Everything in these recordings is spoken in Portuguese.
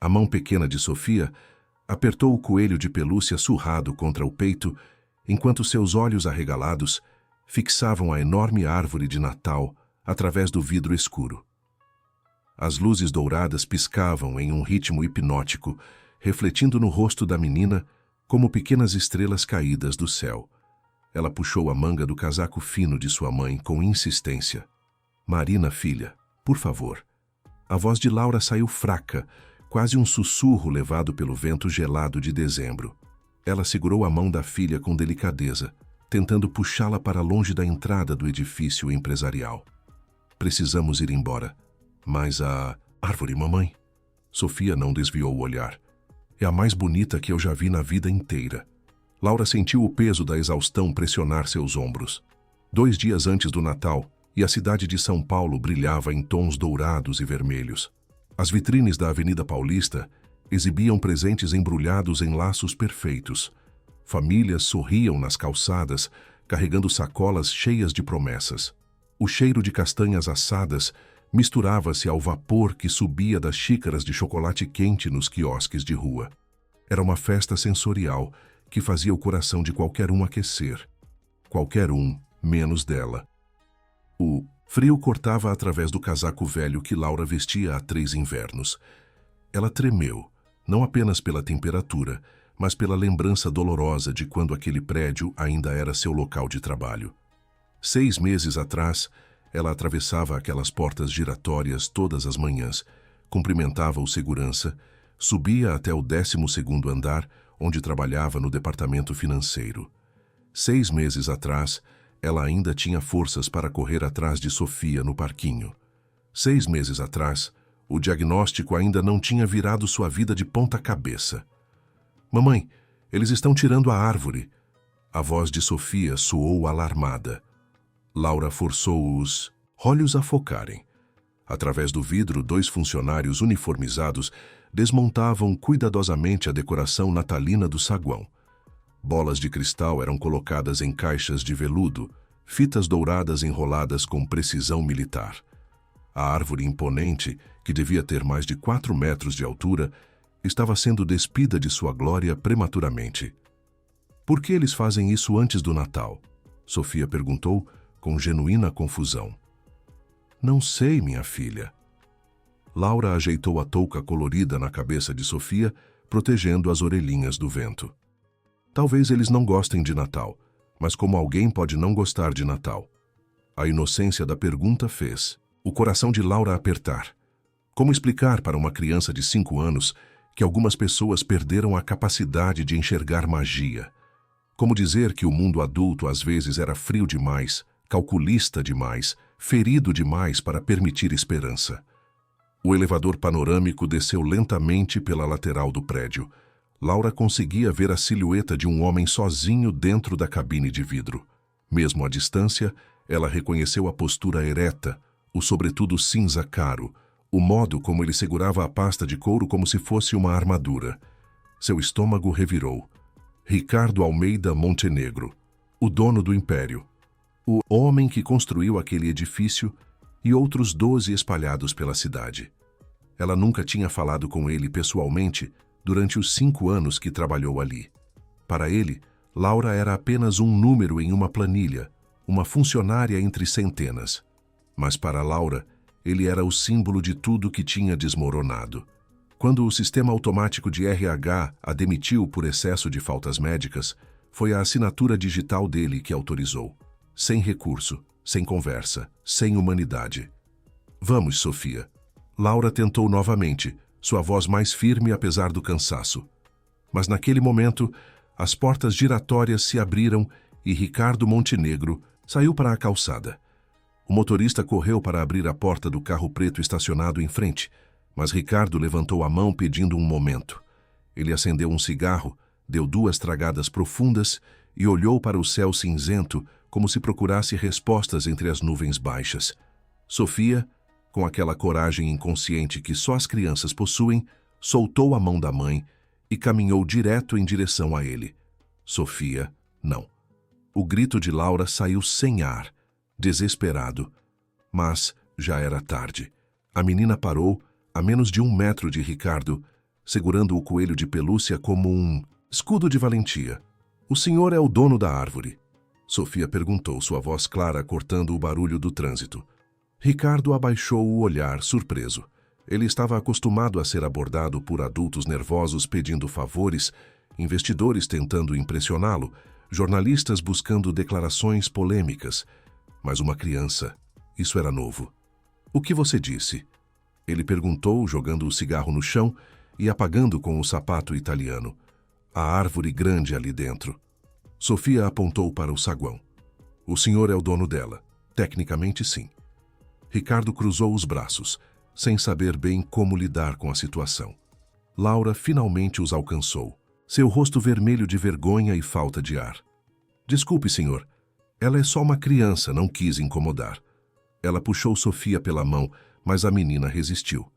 A mão pequena de Sofia apertou o coelho de pelúcia surrado contra o peito, enquanto seus olhos arregalados fixavam a enorme árvore de Natal através do vidro escuro. As luzes douradas piscavam em um ritmo hipnótico, refletindo no rosto da menina como pequenas estrelas caídas do céu. Ela puxou a manga do casaco fino de sua mãe com insistência. Marina, filha, por favor. A voz de Laura saiu fraca, quase um sussurro levado pelo vento gelado de dezembro. Ela segurou a mão da filha com delicadeza, tentando puxá-la para longe da entrada do edifício empresarial. Precisamos ir embora. Mas a árvore, mamãe? Sofia não desviou o olhar. É a mais bonita que eu já vi na vida inteira. Laura sentiu o peso da exaustão pressionar seus ombros. 2 dias antes do Natal, e a cidade de São Paulo brilhava em tons dourados e vermelhos. As vitrines da Avenida Paulista exibiam presentes embrulhados em laços perfeitos. Famílias sorriam nas calçadas, carregando sacolas cheias de promessas. O cheiro de castanhas assadas misturava-se ao vapor que subia das xícaras de chocolate quente nos quiosques de rua. Era uma festa sensorial que fazia o coração de qualquer um aquecer. Qualquer um, menos dela. O frio cortava através do casaco velho que Laura vestia há 3 invernos. Ela tremeu, não apenas pela temperatura, mas pela lembrança dolorosa de quando aquele prédio ainda era seu local de trabalho. 6 meses atrás, ela atravessava aquelas portas giratórias todas as manhãs, cumprimentava o segurança, subia até o 12º andar, onde trabalhava no departamento financeiro. 6 meses atrás, ela ainda tinha forças para correr atrás de Sofia no parquinho. 6 meses atrás, o diagnóstico ainda não tinha virado sua vida de ponta cabeça. Mamãe, eles estão tirando a árvore. A voz de Sofia soou alarmada. Laura forçou os olhos a focarem. Através do vidro, 2 funcionários uniformizados desmontavam cuidadosamente a decoração natalina do saguão. Bolas de cristal eram colocadas em caixas de veludo, fitas douradas enroladas com precisão militar. A árvore imponente, que devia ter mais de 4 metros de altura, estava sendo despida de sua glória prematuramente. Por que eles fazem isso antes do Natal? Sofia perguntou, com genuína confusão. Não sei, minha filha. Laura ajeitou a touca colorida na cabeça de Sofia, protegendo as orelhinhas do vento. Talvez eles não gostem de Natal, mas como alguém pode não gostar de Natal? A inocência da pergunta fez o coração de Laura apertar. Como explicar para uma criança de 5 anos que algumas pessoas perderam a capacidade de enxergar magia? Como dizer que o mundo adulto às vezes era frio demais, calculista demais, ferido demais para permitir esperança? O elevador panorâmico desceu lentamente pela lateral do prédio. Laura conseguia ver a silhueta de um homem sozinho dentro da cabine de vidro. Mesmo à distância, ela reconheceu a postura ereta, o sobretudo cinza caro, o modo como ele segurava a pasta de couro como se fosse uma armadura. Seu estômago revirou. Ricardo Almeida Montenegro, o dono do império. O homem que construiu aquele edifício e outros 12 espalhados pela cidade. Ela nunca tinha falado com ele pessoalmente durante os 5 anos que trabalhou ali. Para ele, Laura era apenas um número em uma planilha, uma funcionária entre centenas. Mas para Laura, ele era o símbolo de tudo que tinha desmoronado. Quando o sistema automático de RH a demitiu por excesso de faltas médicas, foi a assinatura digital dele que autorizou. Sem recurso, sem conversa, sem humanidade. Vamos, Sofia. Laura tentou novamente, sua voz mais firme apesar do cansaço. Mas naquele momento, as portas giratórias se abriram e Ricardo Montenegro saiu para a calçada. O motorista correu para abrir a porta do carro preto estacionado em frente, mas Ricardo levantou a mão pedindo um momento. Ele acendeu um cigarro, deu 2 tragadas profundas e olhou para o céu cinzento como se procurasse respostas entre as nuvens baixas. Sofia, com aquela coragem inconsciente que só as crianças possuem, soltou a mão da mãe e caminhou direto em direção a ele. Sofia, não. O grito de Laura saiu sem ar, desesperado. Mas já era tarde. A menina parou, a menos de 1 metro de Ricardo, segurando o coelho de pelúcia como um escudo de valentia. O senhor é o dono da árvore? Sofia perguntou, sua voz clara cortando o barulho do trânsito. Ricardo abaixou o olhar, surpreso. Ele estava acostumado a ser abordado por adultos nervosos pedindo favores, investidores tentando impressioná-lo, jornalistas buscando declarações polêmicas. Mas uma criança, isso era novo. O que você disse? Ele perguntou, jogando o cigarro no chão e apagando com o sapato italiano. A árvore grande ali dentro. Sofia apontou para o saguão. O senhor é o dono dela. Tecnicamente, sim. Ricardo cruzou os braços, sem saber bem como lidar com a situação. Laura finalmente os alcançou, seu rosto vermelho de vergonha e falta de ar. Desculpe, senhor. Ela é só uma criança, não quis incomodar. Ela puxou Sofia pela mão, mas a menina resistiu.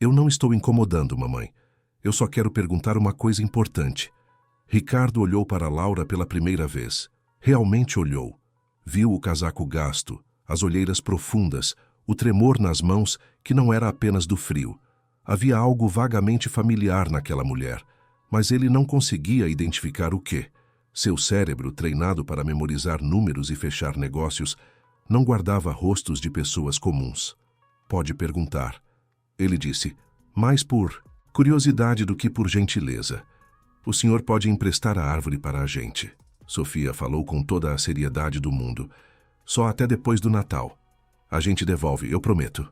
Eu não estou incomodando, mamãe. Eu só quero perguntar uma coisa importante. Ricardo olhou para Laura pela primeira vez. Realmente olhou. Viu o casaco gasto, as olheiras profundas, o tremor nas mãos que não era apenas do frio. Havia algo vagamente familiar naquela mulher, mas ele não conseguia identificar o quê. Seu cérebro, treinado para memorizar números e fechar negócios, não guardava rostos de pessoas comuns. Pode perguntar. Ele disse, mais por curiosidade do que por gentileza. O senhor pode emprestar a árvore para a gente. Sofia falou com toda a seriedade do mundo. Só até depois do Natal. A gente devolve, eu prometo.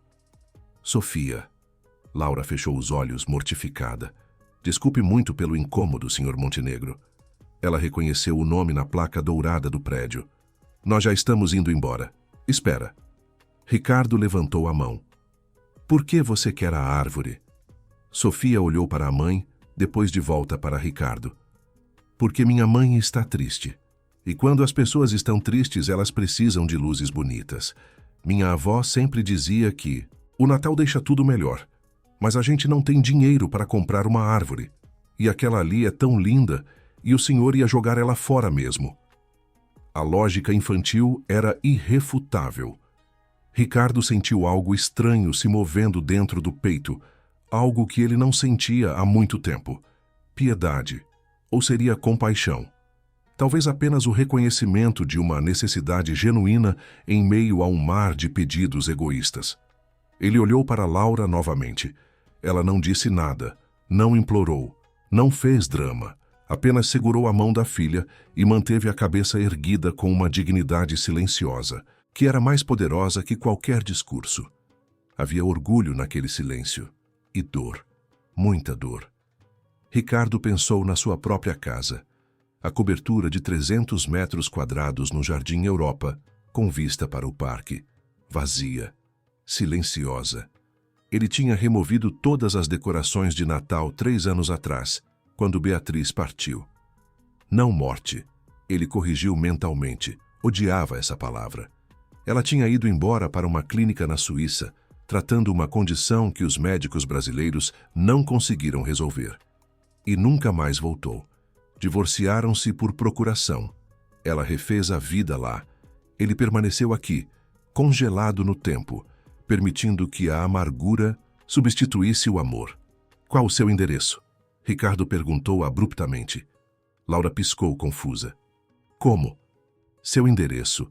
Sofia. Laura fechou os olhos, mortificada. Desculpe muito pelo incômodo, senhor Montenegro. Ela reconheceu o nome na placa dourada do prédio. Nós já estamos indo embora. Espera. Ricardo levantou a mão. Por que você quer a árvore? Sofia olhou para a mãe, depois de volta para Ricardo. Porque minha mãe está triste. E quando as pessoas estão tristes, elas precisam de luzes bonitas. Minha avó sempre dizia que o Natal deixa tudo melhor, mas a gente não tem dinheiro para comprar uma árvore. E aquela ali é tão linda, e o senhor ia jogar ela fora mesmo. A lógica infantil era irrefutável. Ricardo sentiu algo estranho se movendo dentro do peito, algo que ele não sentia há muito tempo. Piedade. Ou seria compaixão. Talvez apenas o reconhecimento de uma necessidade genuína em meio a um mar de pedidos egoístas. Ele olhou para Laura novamente. Ela não disse nada, não implorou, não fez drama. Apenas segurou a mão da filha e manteve a cabeça erguida com uma dignidade silenciosa, que era mais poderosa que qualquer discurso. Havia orgulho naquele silêncio. E dor. Muita dor. Ricardo pensou na sua própria casa. A cobertura de 300 metros quadrados no Jardim Europa, com vista para o parque. Vazia. Silenciosa. Ele tinha removido todas as decorações de Natal 3 anos atrás, quando Beatriz partiu. Não morte. Ele corrigiu mentalmente. Odiava essa palavra. Ela tinha ido embora para uma clínica na Suíça, tratando uma condição que os médicos brasileiros não conseguiram resolver. E nunca mais voltou. Divorciaram-se por procuração. Ela refez a vida lá. Ele permaneceu aqui, congelado no tempo, permitindo que a amargura substituísse o amor. Qual o seu endereço? Ricardo perguntou abruptamente. Laura piscou, confusa. Como? Seu endereço.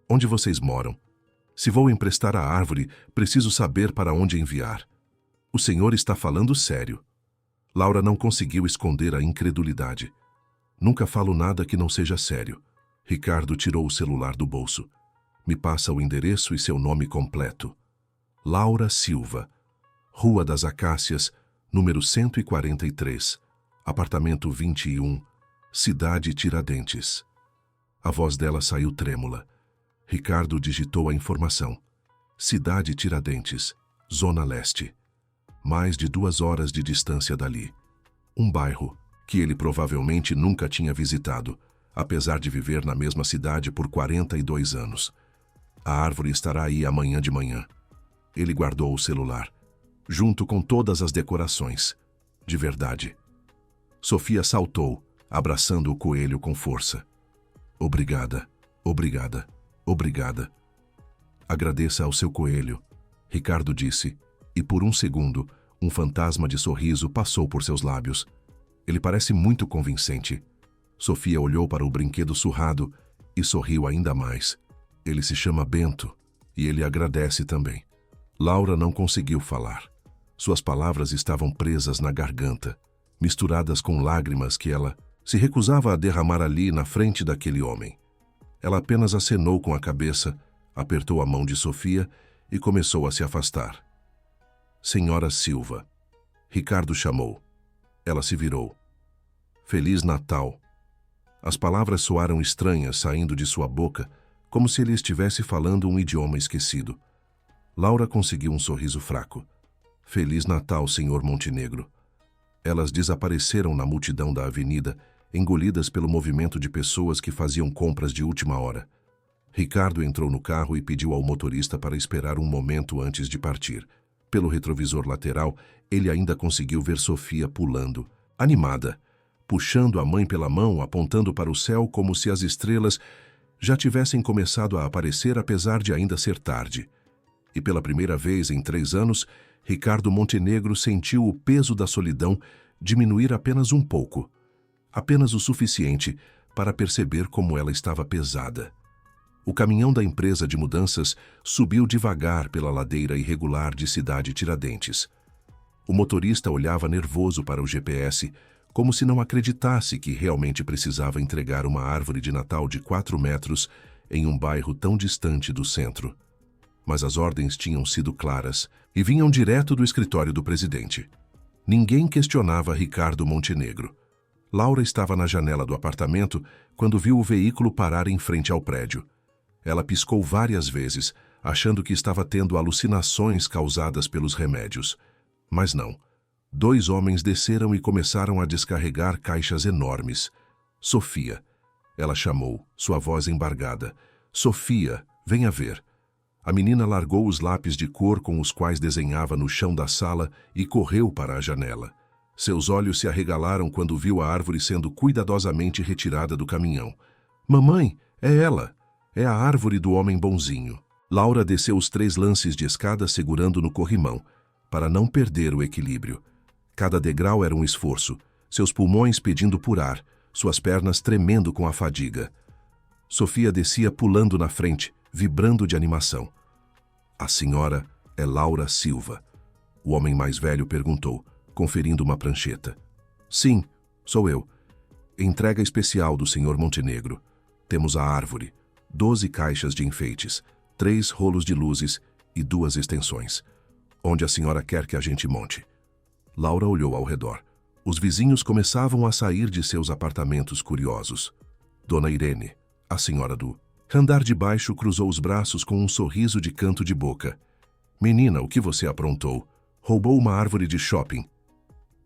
Onde vocês moram? Se vou emprestar a árvore, preciso saber para onde enviar. O senhor está falando sério. Laura não conseguiu esconder a incredulidade. Nunca falo nada que não seja sério. Ricardo tirou o celular do bolso. Me passa o endereço e seu nome completo. Laura Silva, Rua das Acácias, número 143, apartamento 21, Cidade Tiradentes. A voz dela saiu trêmula. Ricardo digitou a informação. Cidade Tiradentes, Zona Leste. Mais de 2 horas de distância dali. Um bairro que ele provavelmente nunca tinha visitado, apesar de viver na mesma cidade por 42 anos. A árvore estará aí amanhã de manhã. Ele guardou o celular, junto com todas as decorações. De verdade. Sofia saltou, abraçando o coelho com força. Obrigada, obrigada, obrigada. Agradeça ao seu coelho, Ricardo disse, e por um segundo, Um fantasma de sorriso passou por seus lábios. Ele parece muito convincente. Sofia olhou para o brinquedo surrado e sorriu ainda mais. Ele se chama Bento e ele agradece também. Laura não conseguiu falar. Suas palavras estavam presas na garganta, misturadas com lágrimas que ela se recusava a derramar ali na frente daquele homem. Ela apenas acenou com a cabeça, apertou a mão de Sofia e começou a se afastar. Senhora Silva. Ricardo chamou. Ela se virou. Feliz Natal. As palavras soaram estranhas saindo de sua boca, como se ele estivesse falando um idioma esquecido. Laura conseguiu um sorriso fraco. Feliz Natal, Senhor Montenegro. Elas desapareceram na multidão da avenida, engolidas pelo movimento de pessoas que faziam compras de última hora. Ricardo entrou no carro e pediu ao motorista para esperar um momento antes de partir. Pelo retrovisor lateral, ele ainda conseguiu ver Sofia pulando, animada, puxando a mãe pela mão, apontando para o céu como se as estrelas já tivessem começado a aparecer apesar de ainda ser tarde. E pela primeira vez em 3 anos, Ricardo Montenegro sentiu o peso da solidão diminuir apenas um pouco, apenas o suficiente para perceber como ela estava pesada. O caminhão da empresa de mudanças subiu devagar pela ladeira irregular de Cidade Tiradentes. O motorista olhava nervoso para o GPS, como se não acreditasse que realmente precisava entregar uma árvore de Natal de 4 metros em um bairro tão distante do centro. Mas as ordens tinham sido claras e vinham direto do escritório do presidente. Ninguém questionava Ricardo Montenegro. Laura estava na janela do apartamento quando viu o veículo parar em frente ao prédio. Ela piscou várias vezes, achando que estava tendo alucinações causadas pelos remédios. Mas não. 2 homens desceram e começaram a descarregar caixas enormes. Sofia. Ela chamou, sua voz embargada. Sofia, venha ver. A menina largou os lápis de cor com os quais desenhava no chão da sala e correu para a janela. Seus olhos se arregalaram quando viu a árvore sendo cuidadosamente retirada do caminhão. Mamãe, é ela! É a árvore do homem bonzinho. Laura desceu os 3 lances de escada segurando no corrimão, para não perder o equilíbrio. Cada degrau era um esforço, seus pulmões pedindo por ar, suas pernas tremendo com a fadiga. Sofia descia pulando na frente, vibrando de animação. A senhora é Laura Silva. O homem mais velho perguntou, conferindo uma prancheta. Sim, sou eu. Entrega especial do senhor Montenegro. Temos a árvore, 12 caixas de enfeites, 3 rolos de luzes e 2 extensões. Onde a senhora quer que a gente monte? Laura olhou ao redor. Os vizinhos começavam a sair de seus apartamentos curiosos. Dona Irene, a senhora do andar de baixo, cruzou os braços com um sorriso de canto de boca. Menina, o que você aprontou? Roubou uma árvore de shopping.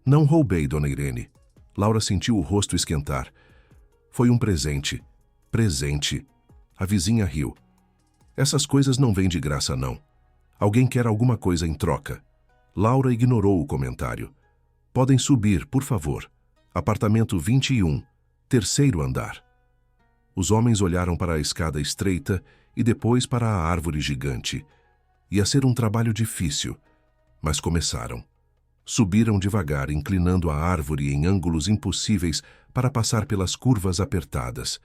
Não roubei, Dona Irene. Laura sentiu o rosto esquentar. Foi um presente. Presente. A vizinha riu. Essas coisas não vêm de graça, não. Alguém quer alguma coisa em troca. Laura ignorou o comentário. Podem subir, por favor. Apartamento 21, 3º andar. Os homens olharam para a escada estreita e depois para a árvore gigante. Ia ser um trabalho difícil, mas começaram. Subiram devagar, inclinando a árvore em ângulos impossíveis para passar pelas curvas apertadas.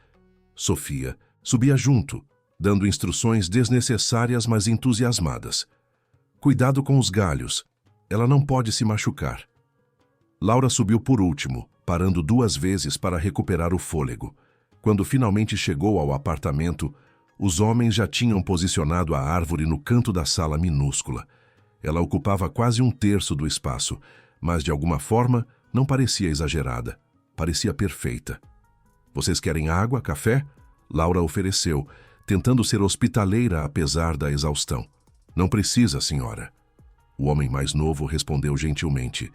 Sofia subia junto, dando instruções desnecessárias, mas entusiasmadas. Cuidado com os galhos. Ela não pode se machucar. Laura subiu por último, parando 2 vezes para recuperar o fôlego. Quando finalmente chegou ao apartamento, os homens já tinham posicionado a árvore no canto da sala minúscula. Ela ocupava quase 1/3 do espaço, mas de alguma forma não parecia exagerada. Parecia perfeita. Vocês querem água, café? Laura ofereceu, tentando ser hospitaleira apesar da exaustão. Não precisa, senhora. O homem mais novo respondeu gentilmente.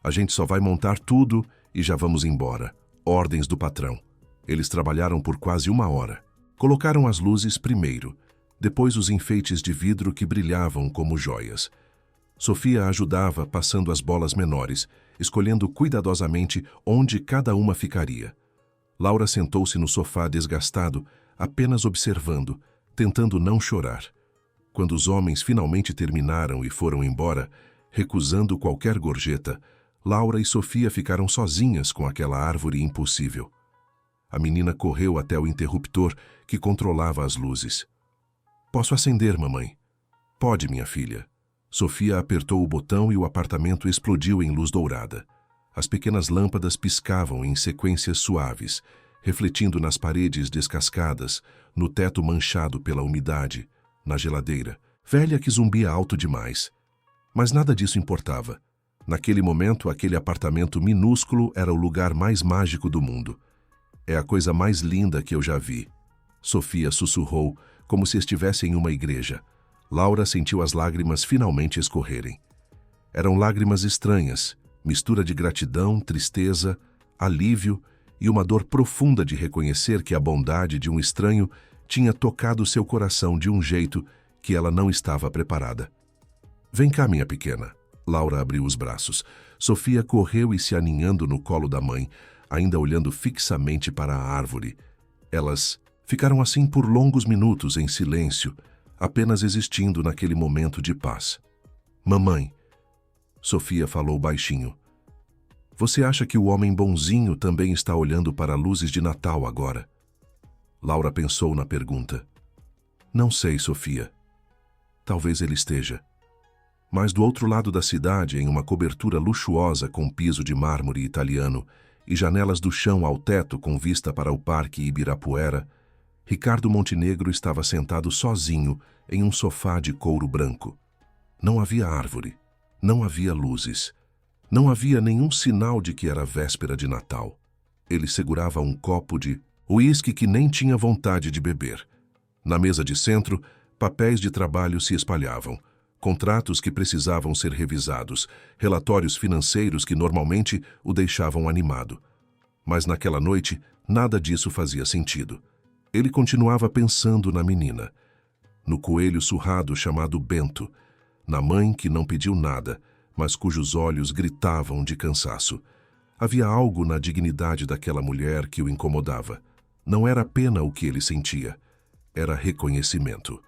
A gente só vai montar tudo e já vamos embora. Ordens do patrão. Eles trabalharam por quase 1 hora. Colocaram as luzes primeiro, depois os enfeites de vidro que brilhavam como joias. Sofia ajudava passando as bolas menores, escolhendo cuidadosamente onde cada uma ficaria. Laura sentou-se no sofá desgastado, apenas observando, tentando não chorar. Quando os homens finalmente terminaram e foram embora, Recusando qualquer gorjeta, Laura e Sofia ficaram sozinhas com aquela árvore impossível. A menina correu até o interruptor que controlava as luzes. "Posso acender, mamãe?" "Pode, minha filha." Sofia apertou o botão e o apartamento explodiu em luz dourada. As pequenas lâmpadas piscavam em sequências suaves, refletindo nas paredes descascadas, no teto manchado pela umidade, na geladeira, velha que zumbia alto demais. Mas nada disso importava. Naquele momento, aquele apartamento minúsculo era o lugar mais mágico do mundo. "É a coisa mais linda que eu já vi." Sofia sussurrou, como se estivesse em uma igreja. Laura sentiu as lágrimas finalmente escorrerem. Eram lágrimas estranhas, mistura de gratidão, tristeza, alívio e uma dor profunda de reconhecer que a bondade de um estranho tinha tocado seu coração de um jeito que ela não estava preparada. "Vem cá, minha pequena." Laura abriu os braços. Sofia correu e se aninhando no colo da mãe, ainda olhando fixamente para a árvore. Elas ficaram assim por longos minutos em silêncio, apenas existindo naquele momento de paz. "Mamãe," Sofia falou baixinho, "você acha que o homem bonzinho também está olhando para luzes de Natal agora?" Laura pensou na pergunta. "Não sei, Sofia. Talvez ele esteja." Mas do outro lado da cidade, em uma cobertura luxuosa com piso de mármore italiano e janelas do chão ao teto com vista para o Parque Ibirapuera, Ricardo Montenegro estava sentado sozinho em um sofá de couro branco. Não havia árvore, não havia luzes, não havia nenhum sinal de que era véspera de Natal. Ele segurava um copo de uísque que nem tinha vontade de beber. Na mesa de centro, papéis de trabalho se espalhavam, contratos que precisavam ser revisados, relatórios financeiros que normalmente o deixavam animado. Mas naquela noite, nada disso fazia sentido. Ele continuava pensando na menina, no coelho surrado chamado Bento, na mãe que não pediu nada, mas cujos olhos gritavam de cansaço. Havia algo na dignidade daquela mulher que o incomodava. Não era pena o que ele sentia, era reconhecimento.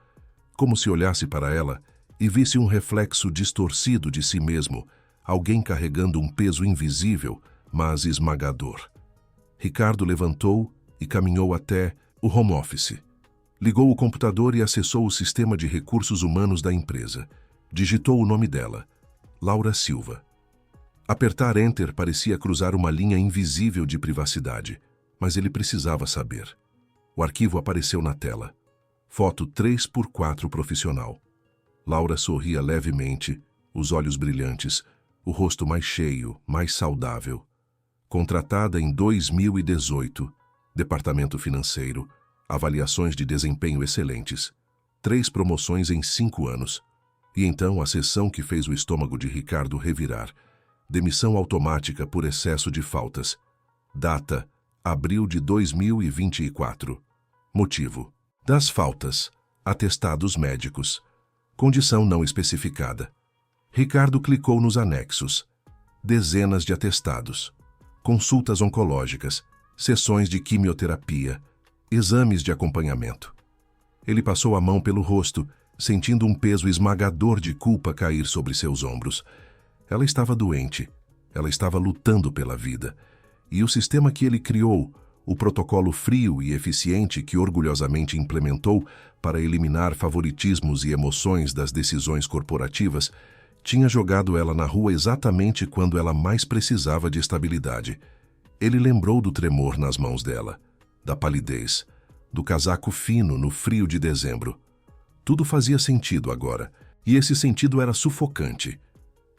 Como se olhasse para ela e visse um reflexo distorcido de si mesmo, alguém carregando um peso invisível, mas esmagador. Ricardo levantou e caminhou até o home office. Ligou o computador e acessou o sistema de recursos humanos da empresa. Digitou o nome dela, Laura Silva. Apertar Enter parecia cruzar uma linha invisível de privacidade, mas ele precisava saber. O arquivo apareceu na tela. Foto 3x4 profissional. Laura sorria levemente, os olhos brilhantes, o rosto mais cheio, mais saudável. Contratada em 2018, departamento financeiro, avaliações de desempenho excelentes, 3 promoções em 5 anos. E então a sessão que fez o estômago de Ricardo revirar. Demissão automática por excesso de faltas. Data: abril de 2024. Motivo: das faltas, atestados médicos. Condição não especificada. Ricardo clicou nos anexos. Dezenas de atestados. Consultas oncológicas, sessões de quimioterapia, exames de acompanhamento. Ele passou a mão pelo rosto, sentindo um peso esmagador de culpa cair sobre seus ombros. Ela estava doente. Ela estava lutando pela vida. E o sistema que ele criou, o protocolo frio e eficiente que orgulhosamente implementou para eliminar favoritismos e emoções das decisões corporativas, tinha jogado ela na rua exatamente quando ela mais precisava de estabilidade. Ele lembrou do tremor nas mãos dela, da palidez, do casaco fino no frio de dezembro. Tudo fazia sentido agora, e esse sentido era sufocante.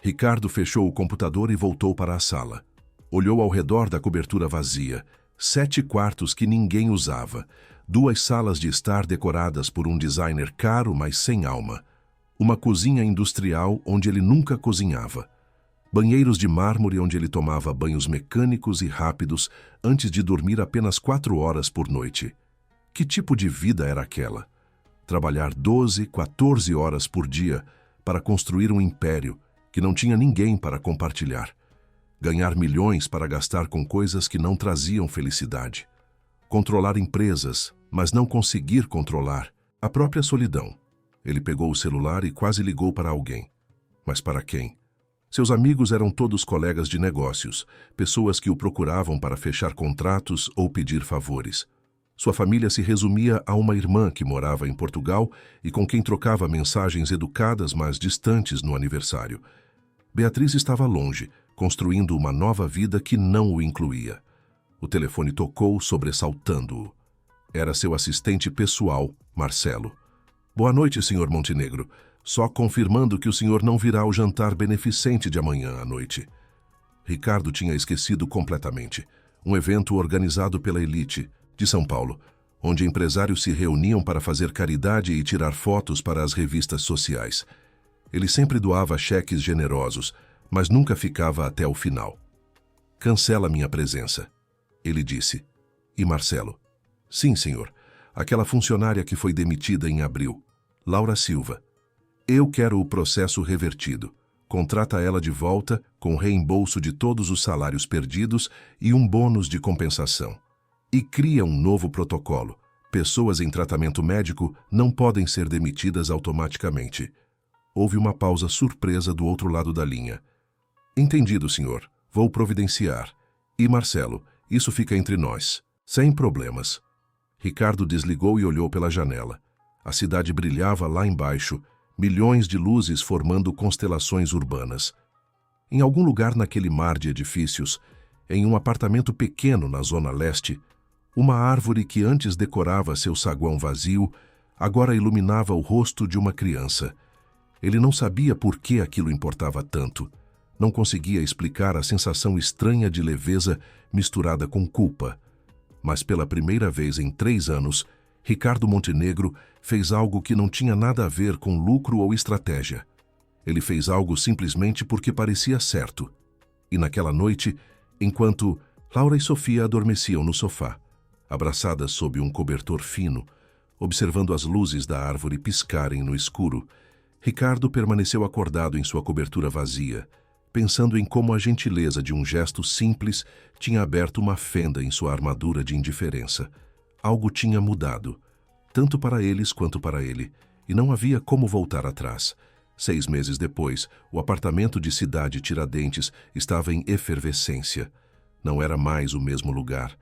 Ricardo fechou o computador e voltou para a sala. Olhou ao redor da cobertura vazia, 7 quartos que ninguém usava, 2 salas de estar decoradas por um designer caro, mas sem alma, uma cozinha industrial onde ele nunca cozinhava, banheiros de mármore onde ele tomava banhos mecânicos e rápidos antes de dormir apenas 4 horas por noite. Que tipo de vida era aquela? Trabalhar 12, 14 horas por dia para construir um império que não tinha ninguém para compartilhar. Ganhar milhões para gastar com coisas que não traziam felicidade. Controlar empresas, mas não conseguir controlar a própria solidão. Ele pegou o celular e quase ligou para alguém. Mas para quem? Seus amigos eram todos colegas de negócios, pessoas que o procuravam para fechar contratos ou pedir favores. Sua família se resumia a uma irmã que morava em Portugal e com quem trocava mensagens educadas, mas distantes no aniversário. Beatriz estava longe, construindo uma nova vida que não o incluía. O telefone tocou, sobressaltando-o. Era seu assistente pessoal, Marcelo. Boa noite, Sr. Montenegro. Só confirmando que o senhor não virá ao jantar beneficente de amanhã à noite. Ricardo tinha esquecido completamente. Um evento organizado pela elite de São Paulo, onde empresários se reuniam para fazer caridade e tirar fotos para as revistas sociais. Ele sempre doava cheques generosos, mas nunca ficava até o final. Cancela minha presença, ele disse. E Marcelo? Sim, senhor. Aquela funcionária que foi demitida em abril. Laura Silva. Eu quero o processo revertido. Contrata ela de volta com reembolso de todos os salários perdidos e um bônus de compensação. E cria um novo protocolo. Pessoas em tratamento médico não podem ser demitidas automaticamente. Houve uma pausa surpresa do outro lado da linha. Entendido, senhor. Vou providenciar. E Marcelo, isso fica entre nós. Sem problemas. Ricardo desligou e olhou pela janela. A cidade brilhava lá embaixo, milhões de luzes formando constelações urbanas. Em algum lugar naquele mar de edifícios, em um apartamento pequeno na zona leste, uma árvore que antes decorava seu saguão vazio, agora iluminava o rosto de uma criança. Ele não sabia por que aquilo importava tanto. Não conseguia explicar a sensação estranha de leveza misturada com culpa. Mas pela primeira vez em 3 anos, Ricardo Montenegro fez algo que não tinha nada a ver com lucro ou estratégia. Ele fez algo simplesmente porque parecia certo. E naquela noite, enquanto Laura e Sofia adormeciam no sofá, abraçadas sob um cobertor fino, observando as luzes da árvore piscarem no escuro, Ricardo permaneceu acordado em sua cobertura vazia, pensando em como a gentileza de um gesto simples tinha aberto uma fenda em sua armadura de indiferença. Algo tinha mudado, tanto para eles quanto para ele, e não havia como voltar atrás. 6 meses depois, o apartamento de Cidade Tiradentes estava em efervescência. Não era mais o mesmo lugar.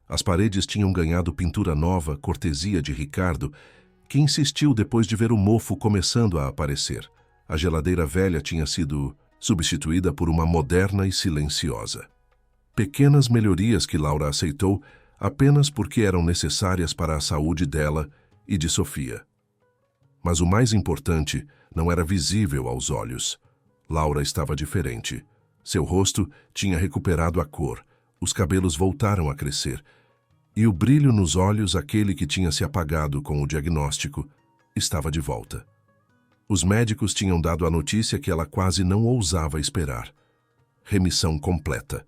As paredes tinham ganhado pintura nova, cortesia de Ricardo, que insistiu depois de ver o mofo começando a aparecer. A geladeira velha tinha sido substituída por uma moderna e silenciosa. Pequenas melhorias que Laura aceitou apenas porque eram necessárias para a saúde dela e de Sofia. Mas o mais importante não era visível aos olhos. Laura estava diferente. Seu rosto tinha recuperado a cor, os cabelos voltaram a crescer, e o brilho nos olhos, aquele que tinha se apagado com o diagnóstico, estava de volta. Os médicos tinham dado a notícia que ela quase não ousava esperar. Remissão completa.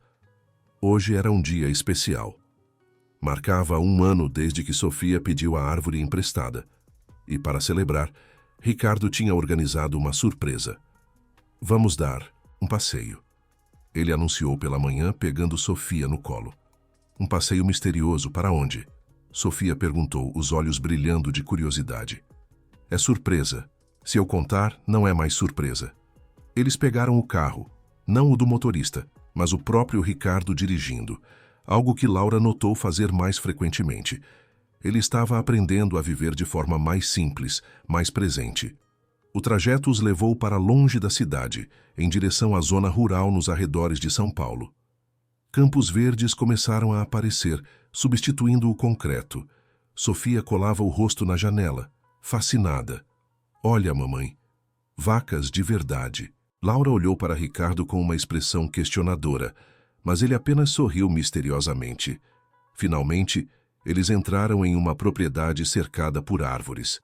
Hoje era um dia especial. Marcava 1 ano desde que Sofia pediu a árvore emprestada. E, para celebrar, Ricardo tinha organizado uma surpresa. Vamos dar um passeio. Ele anunciou pela manhã, pegando Sofia no colo. Um passeio misterioso para onde? Sofia perguntou, os olhos brilhando de curiosidade. É surpresa. Se eu contar, não é mais surpresa. Eles pegaram o carro, não o do motorista, mas o próprio Ricardo dirigindo, algo que Laura notou fazer mais frequentemente. Ele estava aprendendo a viver de forma mais simples, mais presente. O trajeto os levou para longe da cidade, em direção à zona rural nos arredores de São Paulo. Campos verdes começaram a aparecer, substituindo o concreto. Sofia colava o rosto na janela, fascinada. Olha, mamãe. Vacas de verdade. Laura olhou para Ricardo com uma expressão questionadora, mas ele apenas sorriu misteriosamente. Finalmente, eles entraram em uma propriedade cercada por árvores.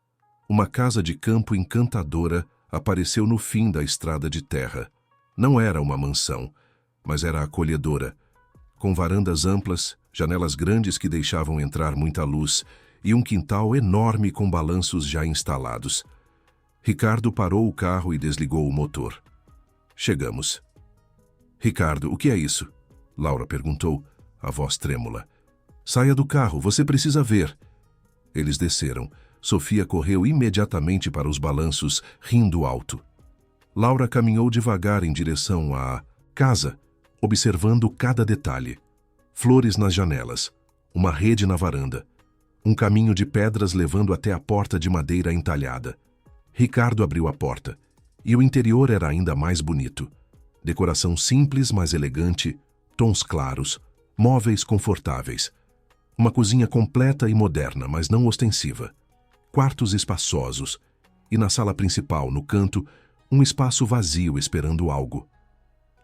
Uma casa de campo encantadora apareceu no fim da estrada de terra. Não era uma mansão, mas era acolhedora, com varandas amplas, janelas grandes que deixavam entrar muita luz e um quintal enorme com balanços já instalados. Ricardo parou o carro e desligou o motor. Chegamos. Ricardo, o que é isso? Laura perguntou, a voz trêmula. Saia do carro, você precisa ver. Eles desceram. Sofia correu imediatamente para os balanços, rindo alto. Laura caminhou devagar em direção à casa, observando cada detalhe. Flores nas janelas, uma rede na varanda, um caminho de pedras levando até a porta de madeira entalhada. Ricardo abriu a porta, e o interior era ainda mais bonito. Decoração simples, mas elegante, tons claros, móveis confortáveis. Uma cozinha completa e moderna, mas não ostensiva. Quartos espaçosos, e na sala principal, no canto, um espaço vazio esperando algo.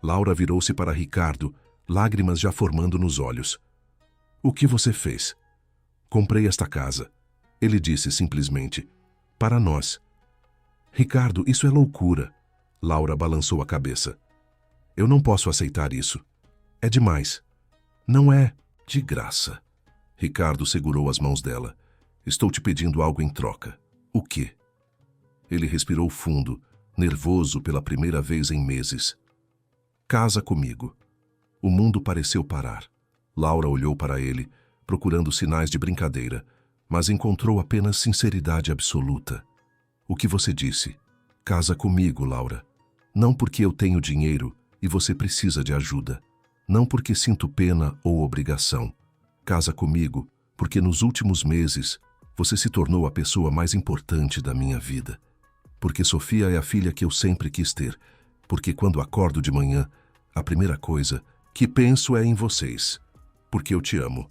Laura virou-se para Ricardo, lágrimas já formando nos olhos. "O que você fez?" "Comprei esta casa", ele disse simplesmente. "Para nós." "Ricardo, isso é loucura." Laura balançou a cabeça. "Eu não posso aceitar isso. É demais." "Não é de graça." Ricardo segurou as mãos dela. "Estou te pedindo algo em troca." "O quê?" Ele respirou fundo, nervoso pela primeira vez em meses. "Casa comigo." O mundo pareceu parar. Laura olhou para ele, procurando sinais de brincadeira, mas encontrou apenas sinceridade absoluta. "O que você disse?" "Casa comigo, Laura. Não porque eu tenho dinheiro e você precisa de ajuda. Não porque sinto pena ou obrigação. Casa comigo porque nos últimos meses você se tornou a pessoa mais importante da minha vida. Porque Sofia é a filha que eu sempre quis ter. Porque quando acordo de manhã, a primeira coisa que penso é em vocês. Porque eu te amo."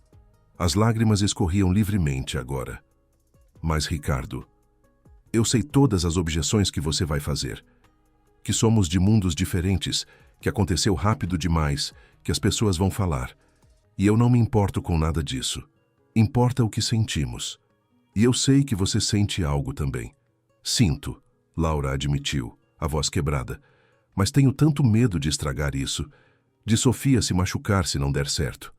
As lágrimas escorriam livremente agora. "Mas, Ricardo, eu sei todas as objeções que você vai fazer. Que somos de mundos diferentes, que aconteceu rápido demais, que as pessoas vão falar. E eu não me importo com nada disso. Importa o que sentimos. E eu sei que você sente algo também." "Sinto", Laura admitiu, a voz quebrada. "Mas tenho tanto medo de estragar isso, de Sofia se machucar se não der certo."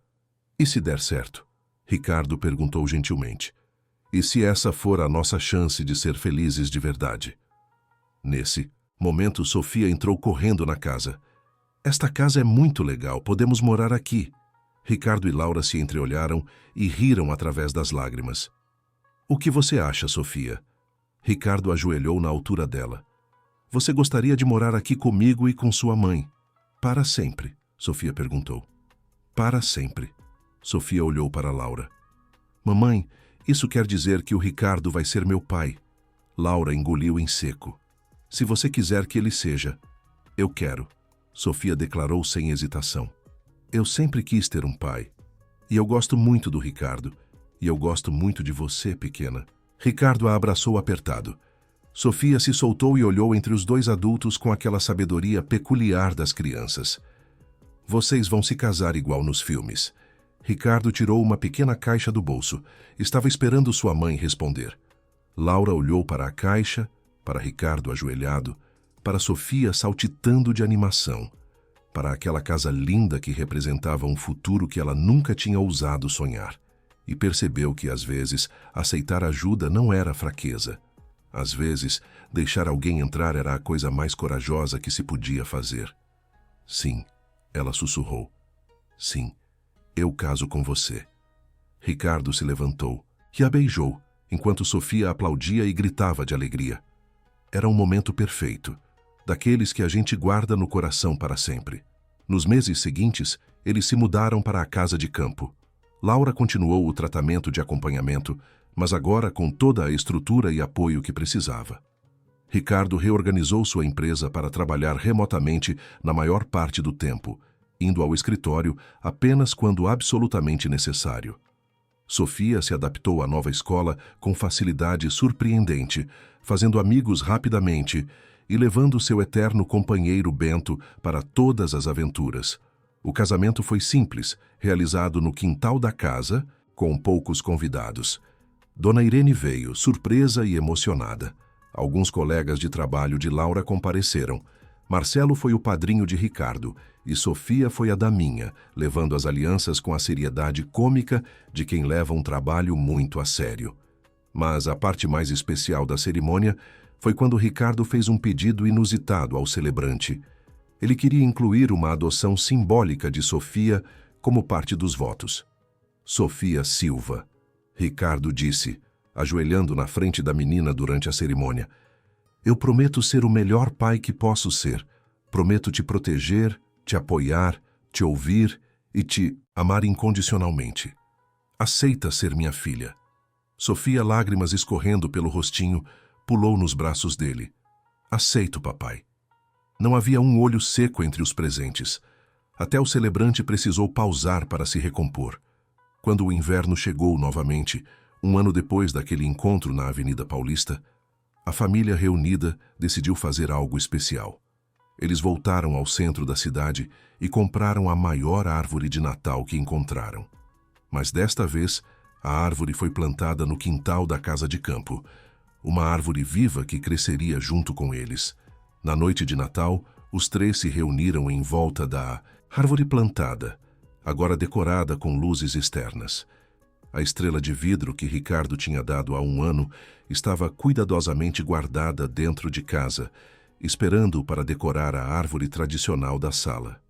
"E se der certo?" Ricardo perguntou gentilmente. "E se essa for a nossa chance de ser felizes de verdade?" Nesse momento, Sofia entrou correndo na casa. "Esta casa é muito legal, podemos morar aqui." Ricardo e Laura se entreolharam e riram através das lágrimas. "O que você acha, Sofia?" Ricardo ajoelhou na altura dela. "Você gostaria de morar aqui comigo e com sua mãe?" "Para sempre?" Sofia perguntou. "Para sempre." Sofia olhou para Laura. "Mamãe, isso quer dizer que o Ricardo vai ser meu pai." Laura engoliu em seco. "Se você quiser que ele seja." "Eu quero." Sofia declarou sem hesitação. "Eu sempre quis ter um pai. E eu gosto muito do Ricardo. E eu gosto muito de você, pequena." Ricardo a abraçou apertado. Sofia se soltou e olhou entre os dois adultos com aquela sabedoria peculiar das crianças. "Vocês vão se casar igual nos filmes." Ricardo tirou uma pequena caixa do bolso. Estava esperando sua mãe responder. Laura olhou para a caixa, para Ricardo ajoelhado, para Sofia saltitando de animação, para aquela casa linda que representava um futuro que ela nunca tinha ousado sonhar, e percebeu que, às vezes, aceitar ajuda não era fraqueza. Às vezes, deixar alguém entrar era a coisa mais corajosa que se podia fazer. "Sim", ela sussurrou. "Sim, eu caso com você." Ricardo se levantou e a beijou, enquanto Sofia aplaudia e gritava de alegria. Era um momento perfeito, daqueles que a gente guarda no coração para sempre. Nos meses seguintes, eles se mudaram para a casa de campo. Laura continuou o tratamento de acompanhamento, mas agora com toda a estrutura e apoio que precisava. Ricardo reorganizou sua empresa para trabalhar remotamente na maior parte do tempo, indo ao escritório apenas quando absolutamente necessário. Sofia se adaptou à nova escola com facilidade surpreendente, fazendo amigos rapidamente e levando seu eterno companheiro Bento para todas as aventuras. O casamento foi simples, realizado no quintal da casa, com poucos convidados. Dona Irene veio, surpresa e emocionada. Alguns colegas de trabalho de Laura compareceram. Marcelo foi o padrinho de Ricardo e Sofia foi a daminha, levando as alianças com a seriedade cômica de quem leva um trabalho muito a sério. Mas a parte mais especial da cerimônia foi quando Ricardo fez um pedido inusitado ao celebrante. Ele queria incluir uma adoção simbólica de Sofia como parte dos votos. "Sofia Silva", Ricardo disse, ajoelhando na frente da menina durante a cerimônia. Eu prometo ser o melhor pai que posso ser. Prometo te proteger, te apoiar, te ouvir e te amar incondicionalmente. Aceita ser minha filha. Sofia, lágrimas escorrendo pelo rostinho, pulou nos braços dele. Aceito, papai. Não havia um olho seco entre os presentes. Até o celebrante precisou pausar para se recompor. Quando o inverno chegou novamente, um ano depois daquele encontro na Avenida Paulista, a família reunida decidiu fazer algo especial. Eles voltaram ao centro da cidade e compraram a maior árvore de Natal que encontraram. Mas desta vez, a árvore foi plantada no quintal da casa de campo, uma árvore viva que cresceria junto com eles. Na noite de Natal, os três se reuniram em volta da árvore plantada, agora decorada com luzes externas. A estrela de vidro que Ricardo tinha dado há um ano estava cuidadosamente guardada dentro de casa, esperando para decorar a árvore tradicional da sala.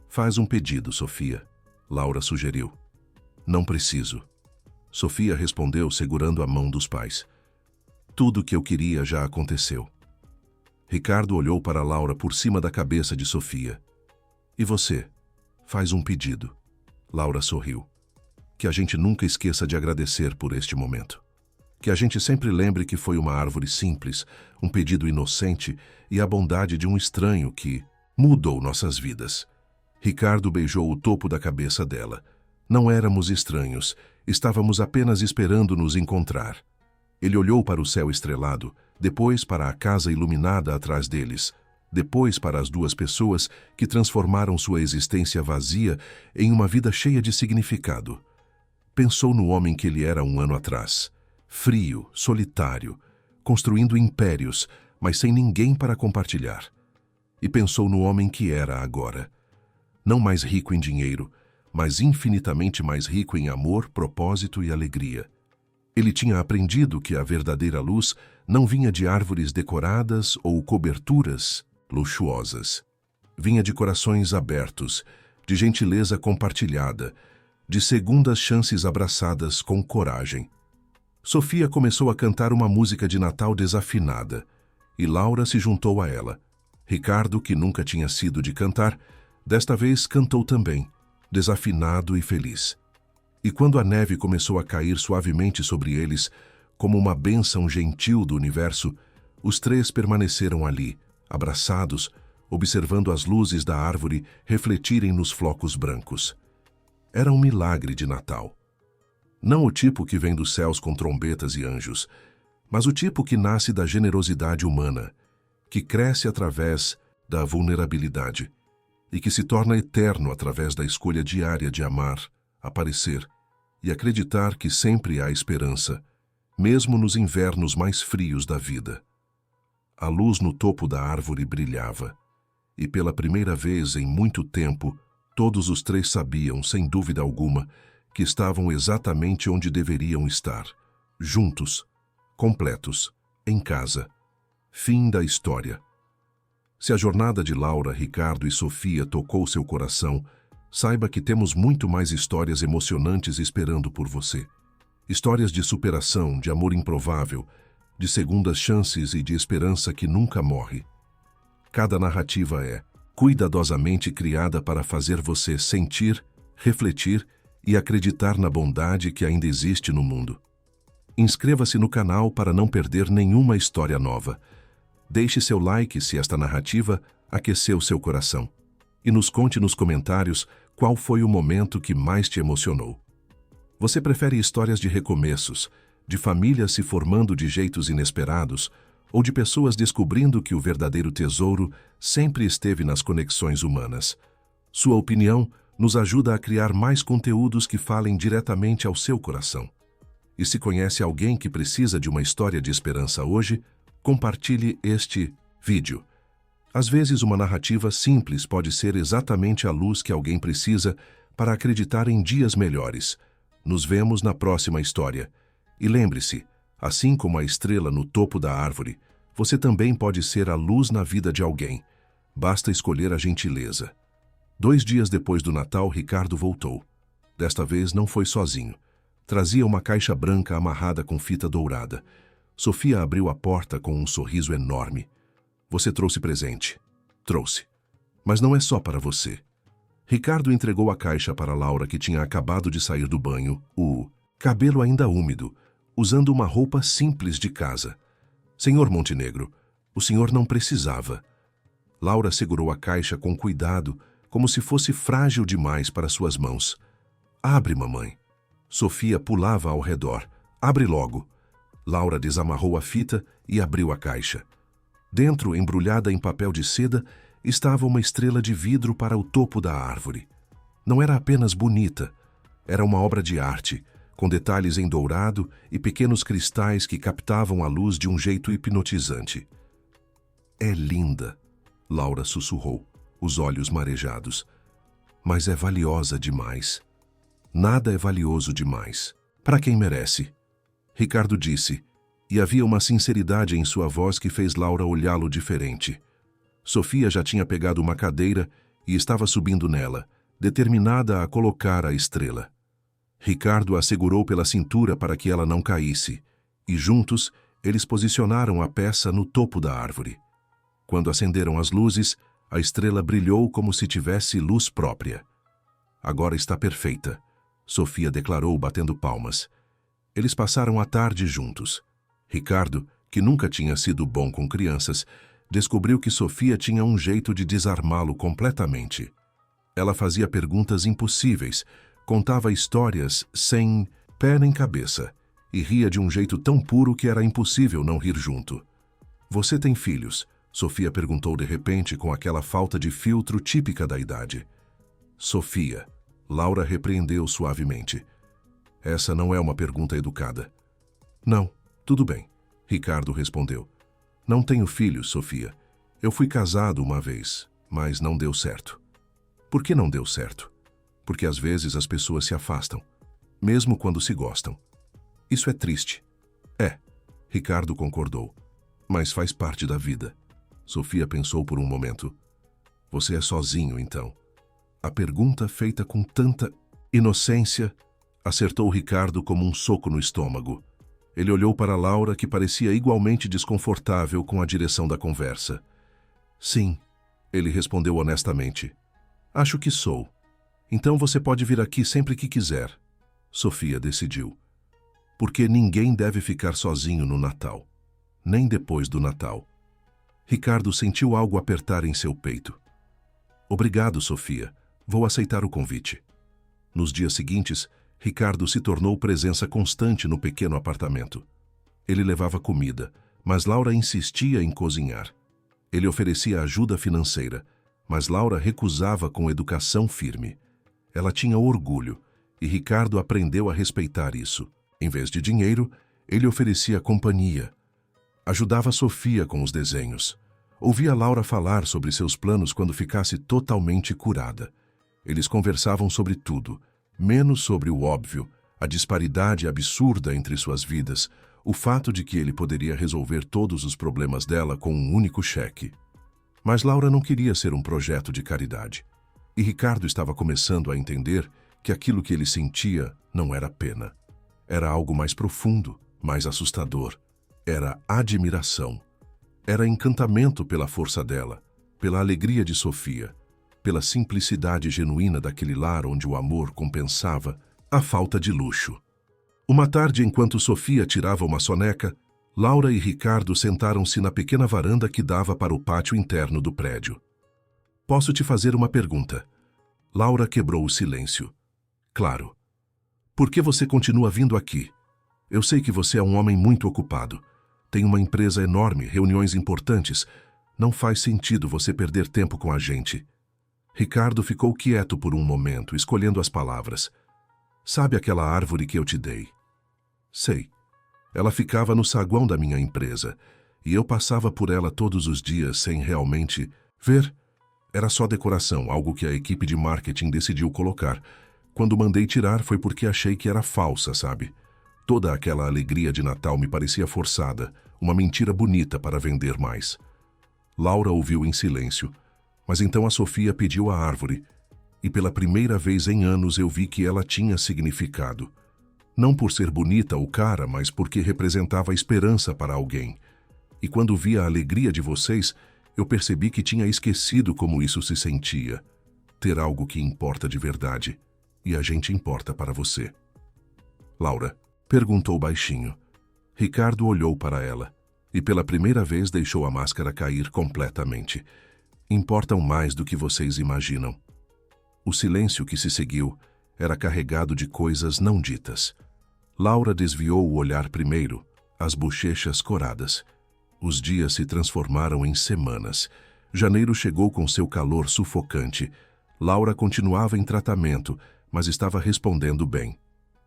Faz um pedido, Sofia, Laura sugeriu. Não preciso. Sofia respondeu segurando a mão dos pais. Tudo o que eu queria já aconteceu. Ricardo olhou para Laura por cima da cabeça de Sofia. E você? Faz um pedido. Laura sorriu. Que a gente nunca esqueça de agradecer por este momento. Que a gente sempre lembre que foi uma árvore simples, um pedido inocente e a bondade de um estranho que mudou nossas vidas. Ricardo beijou o topo da cabeça dela. Não éramos estranhos, estávamos apenas esperando nos encontrar. Ele olhou para o céu estrelado, depois para a casa iluminada atrás deles, depois para as duas pessoas que transformaram sua existência vazia em uma vida cheia de significado. Pensou no homem que ele era um ano atrás, frio, solitário, construindo impérios, mas sem ninguém para compartilhar. E pensou no homem que era agora, não mais rico em dinheiro, mas infinitamente mais rico em amor, propósito e alegria. Ele tinha aprendido que a verdadeira luz não vinha de árvores decoradas ou coberturas luxuosas. Vinha de corações abertos, de gentileza compartilhada, de segundas chances abraçadas com coragem. Sofia começou a cantar uma música de Natal desafinada, e Laura se juntou a ela. Ricardo, que nunca tinha sido de cantar, desta vez cantou também, desafinado e feliz. E quando a neve começou a cair suavemente sobre eles, como uma bênção gentil do universo, os três permaneceram ali, abraçados, observando as luzes da árvore refletirem nos flocos brancos. Era um milagre de Natal. Não o tipo que vem dos céus com trombetas e anjos, mas o tipo que nasce da generosidade humana, que cresce através da vulnerabilidade e que se torna eterno através da escolha diária de amar, aparecer e acreditar que sempre há esperança, mesmo nos invernos mais frios da vida. A luz no topo da árvore brilhava, e pela primeira vez em muito tempo, todos os três sabiam, sem dúvida alguma, que estavam exatamente onde deveriam estar, juntos, completos, em casa. Fim da história. Se a jornada de Laura, Ricardo e Sofia tocou seu coração, saiba que temos muito mais histórias emocionantes esperando por você. Histórias de superação, de amor improvável, de segundas chances e de esperança que nunca morre. Cada narrativa é cuidadosamente criada para fazer você sentir, refletir e acreditar na bondade que ainda existe no mundo. Inscreva-se no canal para não perder nenhuma história nova. Deixe seu like se esta narrativa aqueceu seu coração. E nos conte nos comentários qual foi o momento que mais te emocionou. Você prefere histórias de recomeços, de famílias se formando de jeitos inesperados, ou de pessoas descobrindo que o verdadeiro tesouro sempre esteve nas conexões humanas? Sua opinião nos ajuda a criar mais conteúdos que falem diretamente ao seu coração. E se conhece alguém que precisa de uma história de esperança hoje, compartilhe este vídeo. Às vezes, uma narrativa simples pode ser exatamente a luz que alguém precisa para acreditar em dias melhores. Nos vemos na próxima história. E lembre-se, assim como a estrela no topo da árvore, você também pode ser a luz na vida de alguém. Basta escolher a gentileza. 2 dias depois do Natal, Ricardo voltou. Desta vez não foi sozinho. Trazia uma caixa branca amarrada com fita dourada. Sofia abriu a porta com um sorriso enorme. Você trouxe presente. Trouxe. Mas não é só para você. Ricardo entregou a caixa para Laura, que tinha acabado de sair do banho, o cabelo ainda úmido, usando uma roupa simples de casa. Senhor Montenegro, o senhor não precisava. Laura segurou a caixa com cuidado, como se fosse frágil demais para suas mãos. Abre, mamãe. Sofia pulava ao redor. Abre logo. Laura desamarrou a fita e abriu a caixa. Dentro, embrulhada em papel de seda, estava uma estrela de vidro para o topo da árvore. Não era apenas bonita, era uma obra de arte, com detalhes em dourado e pequenos cristais que captavam a luz de um jeito hipnotizante. É linda, Laura sussurrou, os olhos marejados. Mas é valiosa demais. Nada é valioso demais. Para quem merece. Ricardo disse, e havia uma sinceridade em sua voz que fez Laura olhá-lo diferente. Sofia já tinha pegado uma cadeira e estava subindo nela, determinada a colocar a estrela. Ricardo a segurou pela cintura para que ela não caísse, e juntos eles posicionaram a peça no topo da árvore. Quando acenderam as luzes, a estrela brilhou como se tivesse luz própria. Agora está perfeita, Sofia declarou batendo palmas. Eles passaram a tarde juntos. Ricardo, que nunca tinha sido bom com crianças, descobriu que Sofia tinha um jeito de desarmá-lo completamente. Ela fazia perguntas impossíveis, contava histórias sem pé nem cabeça, e ria de um jeito tão puro que era impossível não rir junto. Você tem filhos? Sofia perguntou de repente com aquela falta de filtro típica da idade. Sofia, Laura repreendeu suavemente. Essa não é uma pergunta educada. Não, tudo bem, Ricardo respondeu. Não tenho filhos, Sofia. Eu fui casado uma vez, mas não deu certo. Por que não deu certo? Porque às vezes as pessoas se afastam, mesmo quando se gostam. Isso é triste. É, Ricardo concordou. Mas faz parte da vida. Sofia pensou por um momento. Você é sozinho, então? A pergunta feita com tanta inocência acertou Ricardo como um soco no estômago. Ele olhou para Laura, que parecia igualmente desconfortável com a direção da conversa. Sim, ele respondeu honestamente. Acho que sou. Então você pode vir aqui sempre que quiser. Sofia decidiu. Porque ninguém deve ficar sozinho no Natal. Nem depois do Natal. Ricardo sentiu algo apertar em seu peito. Obrigado, Sofia. Vou aceitar o convite. Nos dias seguintes, Ricardo se tornou presença constante no pequeno apartamento. Ele levava comida, mas Laura insistia em cozinhar. Ele oferecia ajuda financeira, mas Laura recusava com educação firme. Ela tinha orgulho, e Ricardo aprendeu a respeitar isso. Em vez de dinheiro, ele oferecia companhia. Ajudava Sofia com os desenhos. Ouvia Laura falar sobre seus planos quando ficasse totalmente curada. Eles conversavam sobre tudo, menos sobre o óbvio, a disparidade absurda entre suas vidas, o fato de que ele poderia resolver todos os problemas dela com um único cheque. Mas Laura não queria ser um projeto de caridade. E Ricardo estava começando a entender que aquilo que ele sentia não era pena. Era algo mais profundo, mais assustador. Era admiração. Era encantamento pela força dela, pela alegria de Sofia, pela simplicidade genuína daquele lar onde o amor compensava a falta de luxo. Uma tarde, enquanto Sofia tirava uma soneca, Laura e Ricardo sentaram-se na pequena varanda que dava para o pátio interno do prédio. Posso te fazer uma pergunta? Laura quebrou o silêncio. Claro. Por que você continua vindo aqui? Eu sei que você é um homem muito ocupado. Tem uma empresa enorme, reuniões importantes. Não faz sentido você perder tempo com a gente. Ricardo ficou quieto por um momento, escolhendo as palavras. Sabe aquela árvore que eu te dei? Sei. Ela ficava no saguão da minha empresa, e eu passava por ela todos os dias sem realmente ver. Era só decoração, algo que a equipe de marketing decidiu colocar. Quando mandei tirar foi porque achei que era falsa, sabe? Toda aquela alegria de Natal me parecia forçada, uma mentira bonita para vender mais. Laura ouviu em silêncio, mas então a Sofia pediu a árvore, e pela primeira vez em anos eu vi que ela tinha significado. Não por ser bonita ou cara, mas porque representava esperança para alguém. E quando vi a alegria de vocês, eu percebi que tinha esquecido como isso se sentia. Ter algo que importa de verdade. E a gente importa para você. Laura perguntou baixinho. Ricardo olhou para ela e pela primeira vez deixou a máscara cair completamente. Importam mais do que vocês imaginam. O silêncio que se seguiu era carregado de coisas não ditas. Laura desviou o olhar primeiro, as bochechas coradas. Os dias se transformaram em semanas. Janeiro chegou com seu calor sufocante. Laura continuava em tratamento, mas estava respondendo bem.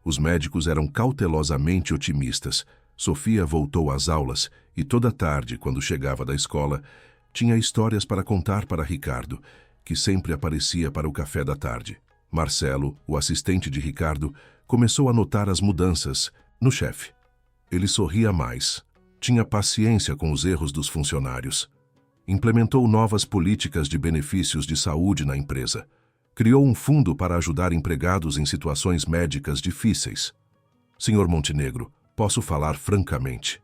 Os médicos eram cautelosamente otimistas. Sofia voltou às aulas e toda tarde, quando chegava da escola, tinha histórias para contar para Ricardo, que sempre aparecia para o café da tarde. Marcelo, o assistente de Ricardo, começou a notar as mudanças no chefe. Ele sorria mais, tinha paciência com os erros dos funcionários. Implementou novas políticas de benefícios de saúde na empresa. Criou um fundo para ajudar empregados em situações médicas difíceis. Senhor Montenegro, posso falar francamente?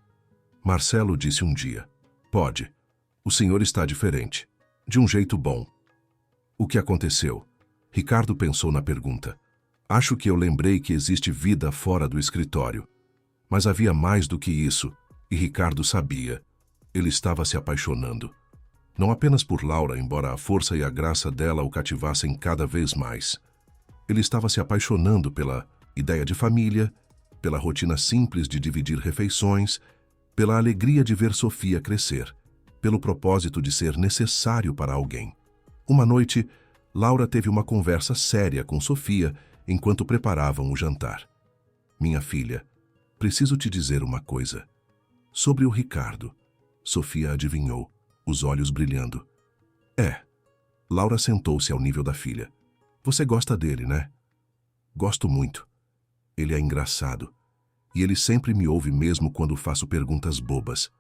Marcelo disse um dia. Pode. O senhor está diferente. De um jeito bom. O que aconteceu? Ricardo pensou na pergunta. Acho que eu lembrei que existe vida fora do escritório. Mas havia mais do que isso, e Ricardo sabia. Ele estava se apaixonando. Não apenas por Laura, embora a força e a graça dela o cativassem cada vez mais. Ele estava se apaixonando pela ideia de família, pela rotina simples de dividir refeições, pela alegria de ver Sofia crescer, pelo propósito de ser necessário para alguém. Uma noite, Laura teve uma conversa séria com Sofia enquanto preparavam o jantar. Minha filha, preciso te dizer uma coisa. Sobre o Ricardo. Sofia adivinhou, os olhos brilhando. É. Laura sentou-se ao nível da filha. Você gosta dele, né? Gosto muito. Ele é engraçado. E ele sempre me ouve mesmo quando faço perguntas bobas.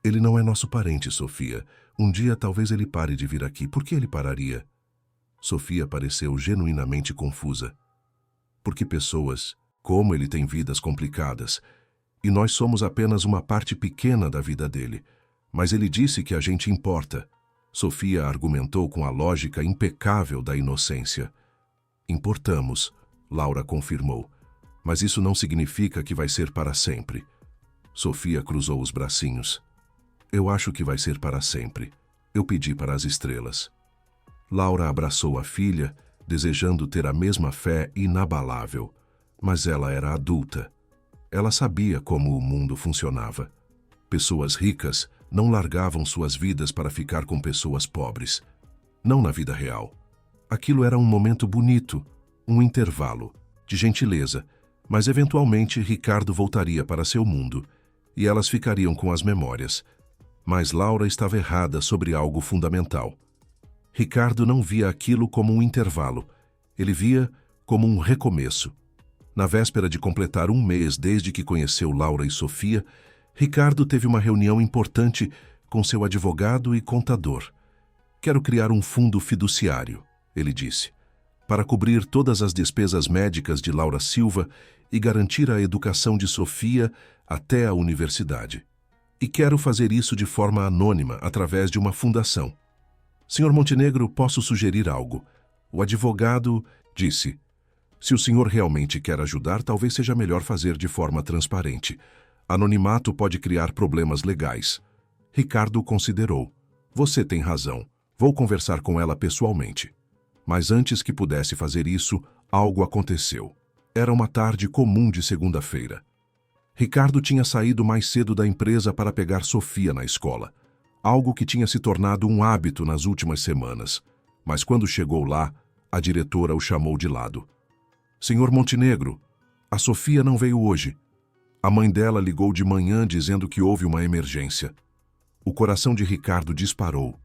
Ele não é nosso parente, Sofia. Um dia talvez ele pare de vir aqui. Por que ele pararia? Sofia pareceu genuinamente confusa. Porque pessoas, como ele, têm vidas complicadas. E nós somos apenas uma parte pequena da vida dele. Mas ele disse que a gente importa. Sofia argumentou com a lógica impecável da inocência. Importamos, Laura confirmou. Mas isso não significa que vai ser para sempre. Sofia cruzou os bracinhos. Eu acho que vai ser para sempre. Eu pedi para as estrelas. Laura abraçou a filha, desejando ter a mesma fé inabalável. Mas ela era adulta. Ela sabia como o mundo funcionava. Pessoas ricas não largavam suas vidas para ficar com pessoas pobres. Não na vida real. Aquilo era um momento bonito, um intervalo, de gentileza, mas eventualmente Ricardo voltaria para seu mundo, e elas ficariam com as memórias. Mas Laura estava errada sobre algo fundamental. Ricardo não via aquilo como um intervalo, ele via como um recomeço. Na véspera de completar um mês desde que conheceu Laura e Sofia, Ricardo teve uma reunião importante com seu advogado e contador. Quero criar um fundo fiduciário, ele disse, para cobrir todas as despesas médicas de Laura Silva e garantir a educação de Sofia até a universidade. E quero fazer isso de forma anônima, através de uma fundação. Senhor Montenegro, posso sugerir algo? O advogado disse, se o senhor realmente quer ajudar, talvez seja melhor fazer de forma transparente. Anonimato pode criar problemas legais. Ricardo considerou. Você tem razão. Vou conversar com ela pessoalmente. Mas antes que pudesse fazer isso, algo aconteceu. Era uma tarde comum de segunda-feira. Ricardo tinha saído mais cedo da empresa para pegar Sofia na escola. Algo que tinha se tornado um hábito nas últimas semanas. Mas quando chegou lá, a diretora o chamou de lado. Senhor Montenegro, a Sofia não veio hoje. A mãe dela ligou de manhã dizendo que houve uma emergência. O coração de Ricardo disparou.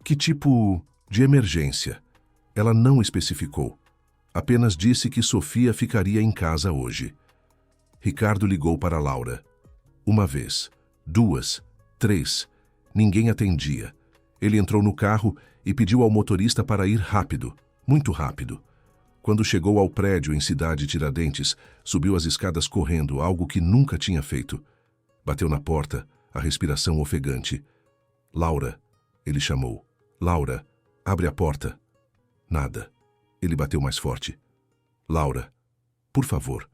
Que tipo de emergência? Ela não especificou. Apenas disse que Sofia ficaria em casa hoje. Ricardo ligou para Laura. Uma vez, duas, três. Ninguém atendia. Ele entrou no carro e pediu ao motorista para ir rápido, muito rápido. Quando chegou ao prédio em Cidade Tiradentes, subiu as escadas correndo, algo que nunca tinha feito. Bateu na porta, a respiração ofegante. Laura, ele chamou. Laura, abre a porta. Nada. Ele bateu mais forte. Laura, por favor.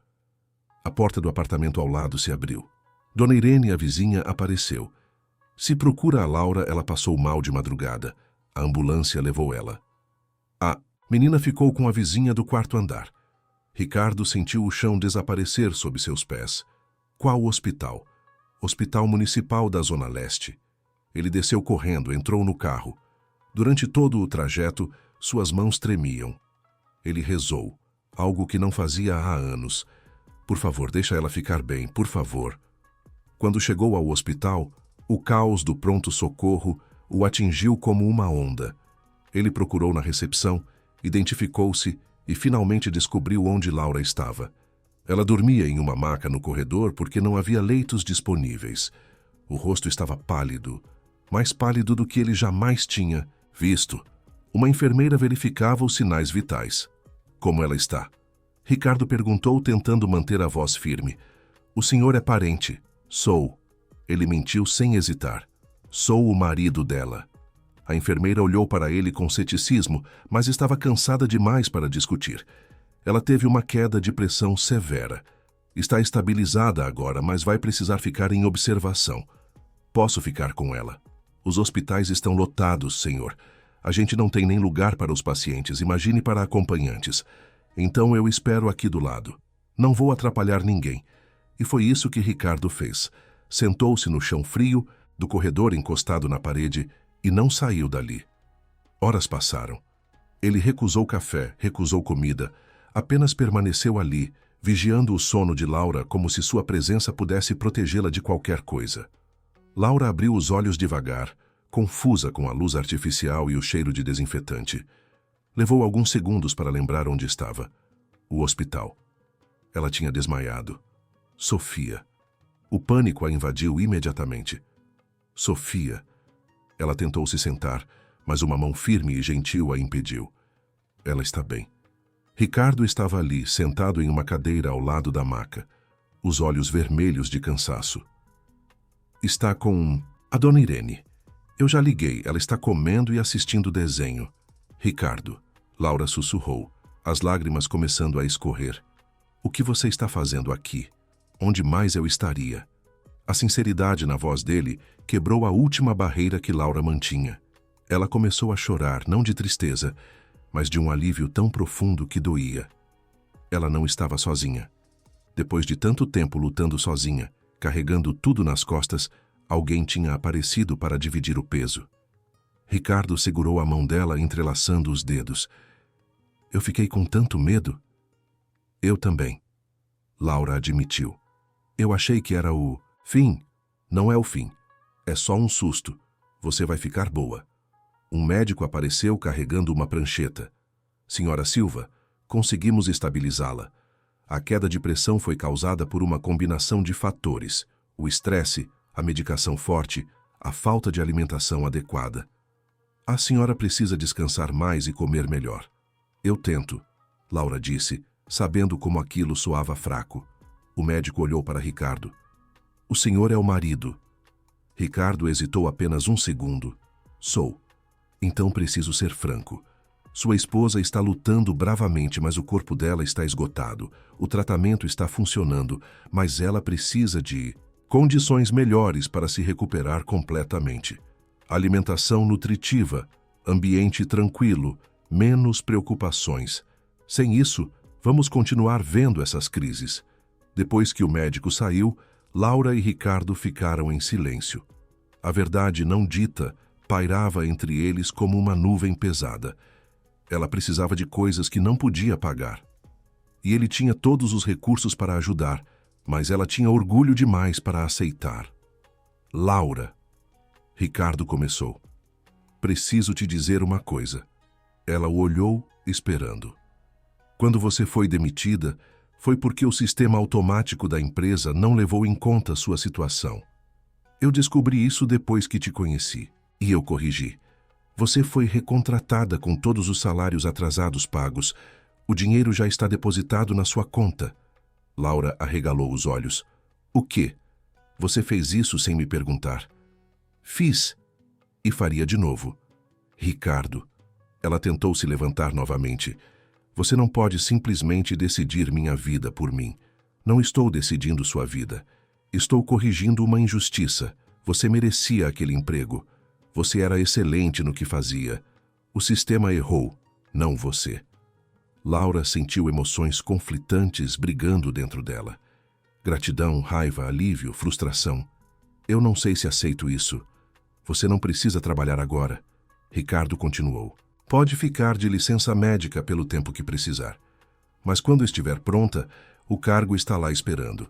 A porta do apartamento ao lado se abriu. Dona Irene, a vizinha, apareceu. Se procura a Laura, ela passou mal de madrugada. A ambulância levou ela. A menina ficou com a vizinha do quarto andar. Ricardo sentiu o chão desaparecer sob seus pés. Qual hospital? Hospital Municipal da Zona Leste. Ele desceu correndo, entrou no carro. Durante todo o trajeto, suas mãos tremiam. Ele rezou, algo que não fazia há anos. Por favor, deixa ela ficar bem, por favor. Quando chegou ao hospital, o caos do pronto-socorro o atingiu como uma onda. Ele procurou na recepção, identificou-se e finalmente descobriu onde Laura estava. Ela dormia em uma maca no corredor porque não havia leitos disponíveis. O rosto estava pálido, mais pálido do que ele jamais tinha visto. Uma enfermeira verificava os sinais vitais. Como ela está? Ricardo perguntou, tentando manter a voz firme. O senhor é parente. Sou. Ele mentiu sem hesitar. Sou o marido dela. A enfermeira olhou para ele com ceticismo, mas estava cansada demais para discutir. Ela teve uma queda de pressão severa. Está estabilizada agora, mas vai precisar ficar em observação. Posso ficar com ela? Os hospitais estão lotados, senhor. A gente não tem nem lugar para os pacientes, imagine para acompanhantes. Então eu espero aqui do lado. Não vou atrapalhar ninguém. E foi isso que Ricardo fez. Sentou-se no chão frio, do corredor encostado na parede, e não saiu dali. Horas passaram. Ele recusou café, recusou comida, apenas permaneceu ali, vigiando o sono de Laura como se sua presença pudesse protegê-la de qualquer coisa. Laura abriu os olhos devagar, confusa com a luz artificial e o cheiro de desinfetante. Levou alguns segundos para lembrar onde estava. O hospital. Ela tinha desmaiado. Sofia. O pânico a invadiu imediatamente. Sofia. Ela tentou se sentar, mas uma mão firme e gentil a impediu. Ela está bem. Ricardo estava ali, sentado em uma cadeira ao lado da maca, os olhos vermelhos de cansaço. Está com a Dona Irene. Eu já liguei, ela está comendo e assistindo desenho. Ricardo. Laura sussurrou, as lágrimas começando a escorrer. O que você está fazendo aqui? Onde mais eu estaria? A sinceridade na voz dele quebrou a última barreira que Laura mantinha. Ela começou a chorar, não de tristeza, mas de um alívio tão profundo que doía. Ela não estava sozinha. Depois de tanto tempo lutando sozinha, carregando tudo nas costas, alguém tinha aparecido para dividir o peso. Ricardo segurou a mão dela, entrelaçando os dedos. Eu fiquei com tanto medo. Eu também. Laura admitiu. Eu achei que era o fim. Não é o fim. É só um susto. Você vai ficar boa. Um médico apareceu carregando uma prancheta. Senhora Silva, conseguimos estabilizá-la. A queda de pressão foi causada por uma combinação de fatores. O estresse, a medicação forte, a falta de alimentação adequada. A senhora precisa descansar mais e comer melhor. Eu tento, Laura disse, sabendo como aquilo soava fraco. O médico olhou para Ricardo. O senhor é o marido. Ricardo hesitou apenas um segundo. Sou. Então preciso ser franco. Sua esposa está lutando bravamente, mas o corpo dela está esgotado. O tratamento está funcionando, mas ela precisa de condições melhores para se recuperar completamente. Alimentação nutritiva, ambiente tranquilo, menos preocupações. Sem isso, vamos continuar vendo essas crises. Depois que o médico saiu, Laura e Ricardo ficaram em silêncio. A verdade não dita pairava entre eles como uma nuvem pesada. Ela precisava de coisas que não podia pagar. E ele tinha todos os recursos para ajudar, mas ela tinha orgulho demais para aceitar. Laura. Ricardo começou. Preciso te dizer uma coisa. Ela o olhou, esperando. Quando você foi demitida, foi porque o sistema automático da empresa não levou em conta sua situação. Eu descobri isso depois que te conheci, e eu corrigi. Você foi recontratada com todos os salários atrasados pagos. O O dinheiro já está depositado na sua conta. Laura arregalou os olhos. O quê? Você fez isso sem me perguntar. Fiz. E faria de novo. Ricardo. Ela tentou se levantar novamente. Você não pode simplesmente decidir minha vida por mim. Não estou decidindo sua vida. Estou corrigindo uma injustiça. Você merecia aquele emprego. Você era excelente no que fazia. O sistema errou, não você. Laura sentiu emoções conflitantes brigando dentro dela. Gratidão, raiva, alívio, frustração. Eu não sei se aceito isso. Você não precisa trabalhar agora. Ricardo continuou. Pode ficar de licença médica pelo tempo que precisar. Mas quando estiver pronta, o cargo está lá esperando.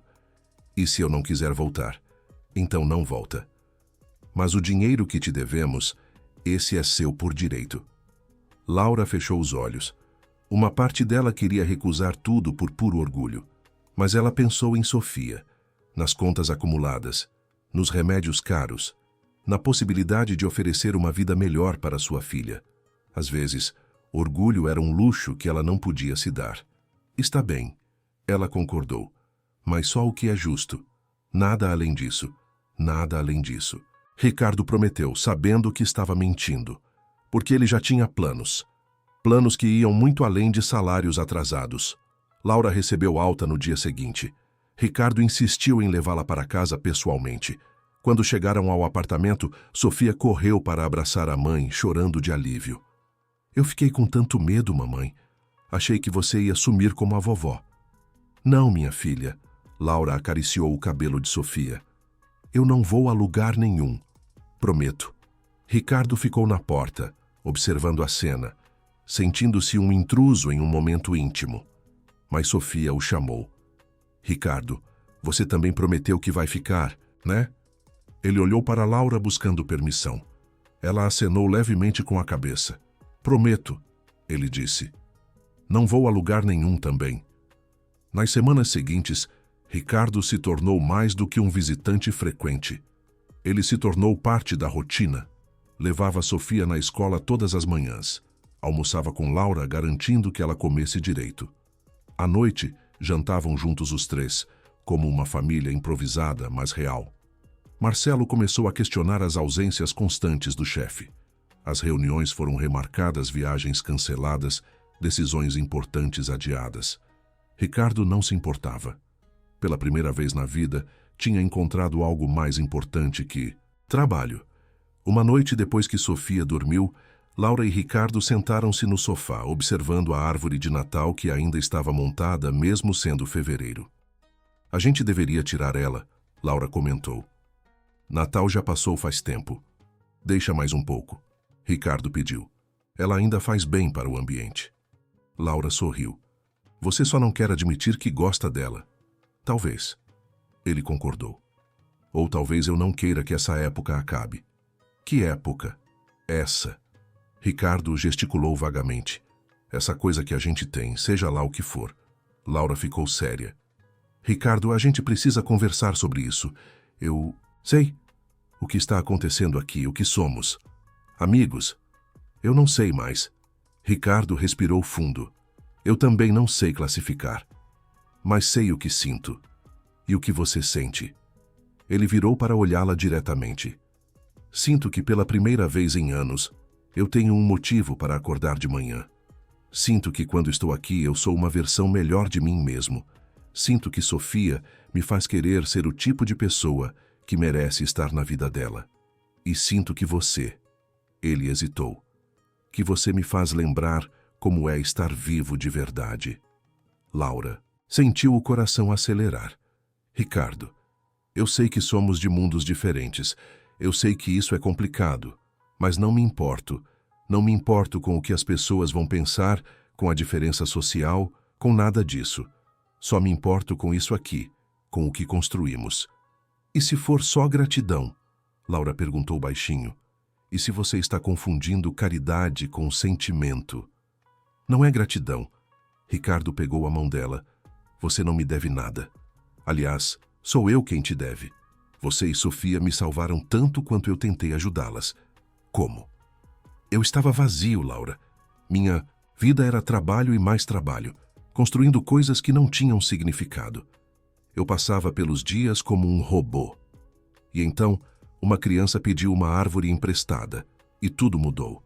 E se eu não quiser voltar? Então não volta. Mas o dinheiro que te devemos, esse é seu por direito. Laura fechou os olhos. Uma parte dela queria recusar tudo por puro orgulho. Mas ela pensou em Sofia, nas contas acumuladas, nos remédios caros, na possibilidade de oferecer uma vida melhor para sua filha. Às vezes, orgulho era um luxo que ela não podia se dar. Está bem, ela concordou, mas só o que é justo. Nada além disso. Nada além disso. Ricardo prometeu, sabendo que estava mentindo, porque ele já tinha planos. Planos que iam muito além de salários atrasados. Laura recebeu alta no dia seguinte. Ricardo insistiu em levá-la para casa pessoalmente. Quando chegaram ao apartamento, Sofia correu para abraçar a mãe, chorando de alívio. Eu fiquei com tanto medo, mamãe. Achei que você ia sumir como a vovó. Não, minha filha. Laura acariciou o cabelo de Sofia. Eu não vou a lugar nenhum. Prometo. Ricardo ficou na porta, observando a cena, sentindo-se um intruso em um momento íntimo. Mas Sofia o chamou. Ricardo, você também prometeu que vai ficar, né? Ele olhou para Laura buscando permissão. Ela acenou levemente com a cabeça. Prometo, ele disse. Não vou a lugar nenhum também. Nas semanas seguintes, Ricardo se tornou mais do que um visitante frequente. Ele se tornou parte da rotina. Levava Sofia na escola todas as manhãs. Almoçava com Laura, garantindo que ela comesse direito. À noite, jantavam juntos os três, como uma família improvisada, mas real. Marcelo começou a questionar as ausências constantes do chefe. As reuniões foram remarcadas, viagens canceladas, decisões importantes adiadas. Ricardo não se importava. Pela primeira vez na vida, tinha encontrado algo mais importante que trabalho. Uma noite depois que Sofia dormiu, Laura e Ricardo sentaram-se no sofá, observando a árvore de Natal que ainda estava montada, mesmo sendo fevereiro. A gente deveria tirar ela, Laura comentou. Natal já passou faz tempo. Deixa mais um pouco. Ricardo pediu. Ela ainda faz bem para o ambiente. Laura sorriu. Você só não quer admitir que gosta dela. Talvez. Ele concordou. Ou talvez eu não queira que essa época acabe. Que época? Essa. Ricardo gesticulou vagamente. Essa coisa que a gente tem, seja lá o que for. Laura ficou séria. Ricardo, a gente precisa conversar sobre isso. Eu sei. O que está acontecendo aqui, o que somos. Amigos? Eu não sei mais. Ricardo respirou fundo. Eu também não sei classificar. Mas sei o que sinto. E o que você sente. Ele virou para olhá-la diretamente. Sinto que pela primeira vez em anos, eu tenho um motivo para acordar de manhã. Sinto que quando estou aqui eu sou uma versão melhor de mim mesmo. Sinto que Sofia me faz querer ser o tipo de pessoa que merece estar na vida dela. E sinto que você... Ele hesitou. Que você me faz lembrar como é estar vivo de verdade. Laura sentiu o coração acelerar. Ricardo, eu sei que somos de mundos diferentes. Eu sei que isso é complicado. Mas não me importo. Não me importo com o que as pessoas vão pensar, com a diferença social, com nada disso. Só me importo com isso aqui, com o que construímos. E se for só gratidão? Laura perguntou baixinho. E se você está confundindo caridade com sentimento? Não é gratidão. Ricardo pegou a mão dela. Você não me deve nada. Aliás, sou eu quem te deve. Você e Sofia me salvaram tanto quanto eu tentei ajudá-las. Como? Eu estava vazio, Laura. Minha Vida era trabalho e mais trabalho, construindo coisas que não tinham significado. Eu passava pelos dias como um robô. E então, uma criança pediu uma árvore emprestada, e tudo mudou.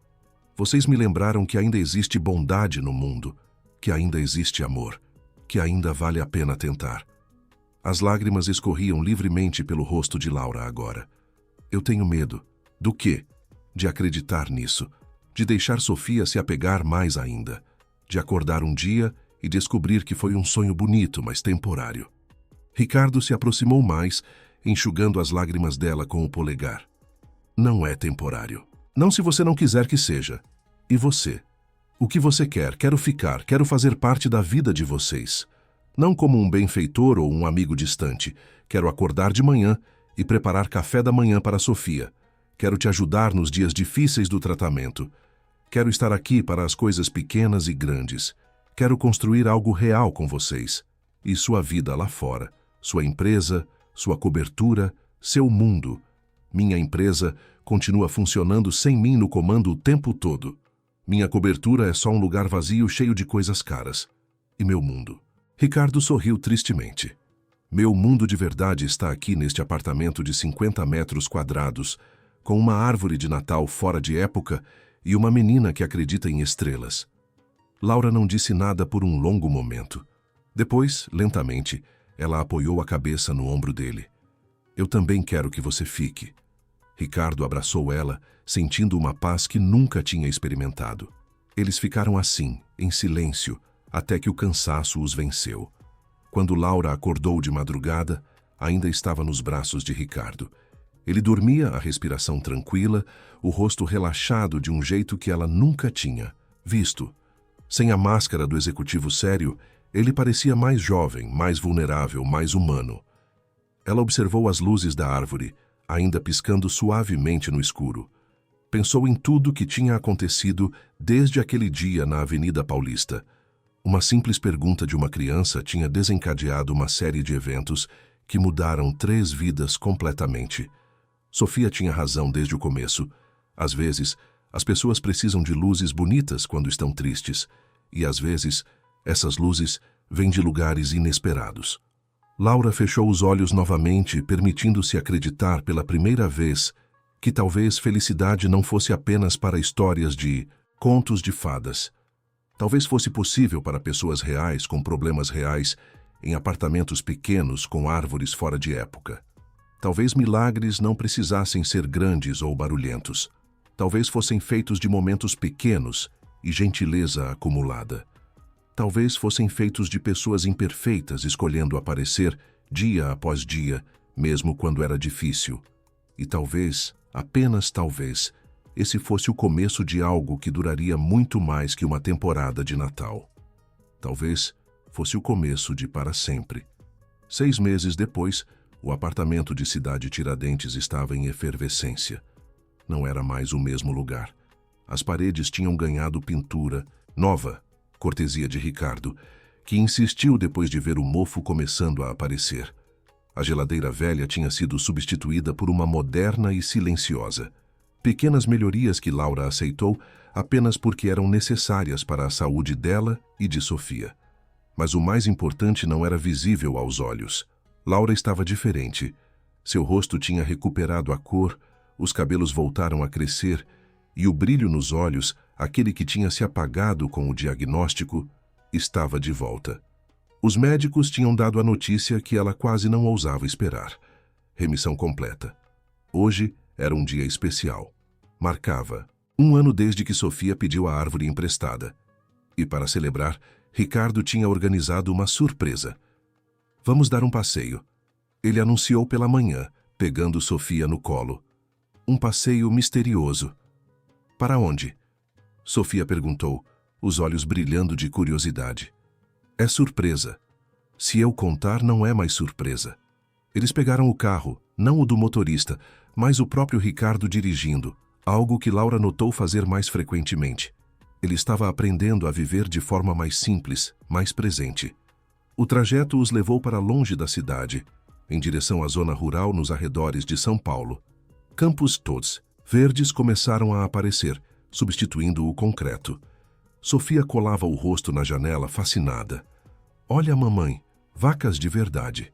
Vocês me lembraram que ainda existe bondade no mundo, que ainda existe amor, que ainda vale a pena tentar. As lágrimas escorriam livremente pelo rosto de Laura agora. Eu tenho medo. Do quê? De acreditar nisso, de deixar Sofia se apegar mais ainda, de acordar um dia e descobrir que foi um sonho bonito, mas temporário. Ricardo se aproximou mais, enxugando as lágrimas dela com o polegar. Não é temporário. Não se você não quiser que seja. E você? O que você quer? Quero ficar, quero fazer parte da vida de vocês. Não como um benfeitor ou um amigo distante. Quero acordar de manhã e preparar café da manhã para Sofia. Quero te ajudar nos dias difíceis do tratamento. Quero estar aqui para as coisas pequenas e grandes. Quero construir algo real com vocês. E sua vida lá fora. Sua empresa, sua cobertura, seu mundo. Minha empresa continua funcionando sem mim no comando o tempo todo. Minha cobertura é só um lugar vazio cheio de coisas caras. E meu mundo? Ricardo sorriu tristemente. Meu mundo de verdade está aqui neste apartamento de 50 metros quadrados, com uma árvore de Natal fora de época e uma menina que acredita em estrelas. Laura não disse nada por um longo momento. Depois, lentamente, ela apoiou a cabeça no ombro dele. Eu também quero que você fique. Ricardo abraçou ela, sentindo uma paz que nunca tinha experimentado. Eles ficaram assim, em silêncio, até que o cansaço os venceu. Quando Laura acordou de madrugada, ainda estava nos braços de Ricardo. Ele dormia, a respiração tranquila, o rosto relaxado de um jeito que ela nunca tinha visto. Sem a máscara do executivo sério, ele parecia mais jovem, mais vulnerável, mais humano. Ela observou as luzes da árvore, ainda piscando suavemente no escuro. Pensou em tudo que tinha acontecido desde aquele dia na Avenida Paulista. Uma simples pergunta de uma criança tinha desencadeado uma série de eventos que mudaram 3 vidas completamente. Sofia tinha razão desde o começo. Às vezes, as pessoas precisam de luzes bonitas quando estão tristes, e às vezes, essas luzes vêm de lugares inesperados. Laura fechou os olhos novamente, permitindo-se acreditar pela primeira vez que talvez felicidade não fosse apenas para histórias de contos de fadas. Talvez fosse possível para pessoas reais com problemas reais, em apartamentos pequenos com árvores fora de época. Talvez milagres não precisassem ser grandes ou barulhentos. Talvez fossem feitos de momentos pequenos e gentileza acumulada. Talvez fossem feitos de pessoas imperfeitas escolhendo aparecer dia após dia, mesmo quando era difícil. E talvez, apenas talvez, esse fosse o começo de algo que duraria muito mais que uma temporada de Natal. Talvez fosse o começo de para sempre. 6 meses depois, o apartamento de Cidade Tiradentes estava em efervescência. Não era mais o mesmo lugar. As paredes tinham ganhado pintura nova, cortesia de Ricardo, que insistiu depois de ver o mofo começando a aparecer. A geladeira velha tinha sido substituída por uma moderna e silenciosa. Pequenas melhorias que Laura aceitou apenas porque eram necessárias para a saúde dela e de Sofia. Mas o mais importante não era visível aos olhos. Laura estava diferente. Seu rosto tinha recuperado a cor, os cabelos voltaram a crescer e o brilho nos olhos, aquele que tinha se apagado com o diagnóstico, estava de volta. Os médicos tinham dado a notícia que ela quase não ousava esperar. Remissão completa. Hoje era um dia especial. Marcava 1 ano desde que Sofia pediu a árvore emprestada. E para celebrar, Ricardo tinha organizado uma surpresa. Vamos dar um passeio. Ele anunciou pela manhã, pegando Sofia no colo. Um passeio misterioso. Para onde? Sofia perguntou, os olhos brilhando de curiosidade. É surpresa. Se eu contar, não é mais surpresa. Eles pegaram o carro, não o do motorista, mas o próprio Ricardo dirigindo, algo que Laura notou fazer mais frequentemente. Ele estava aprendendo a viver de forma mais simples, mais presente. O trajeto os levou para longe da cidade, em direção à zona rural nos arredores de São Paulo. Campos todos, verdes começaram a aparecer, substituindo o concreto. Sofia colava o rosto na janela, fascinada. Olha, mamãe, vacas de verdade.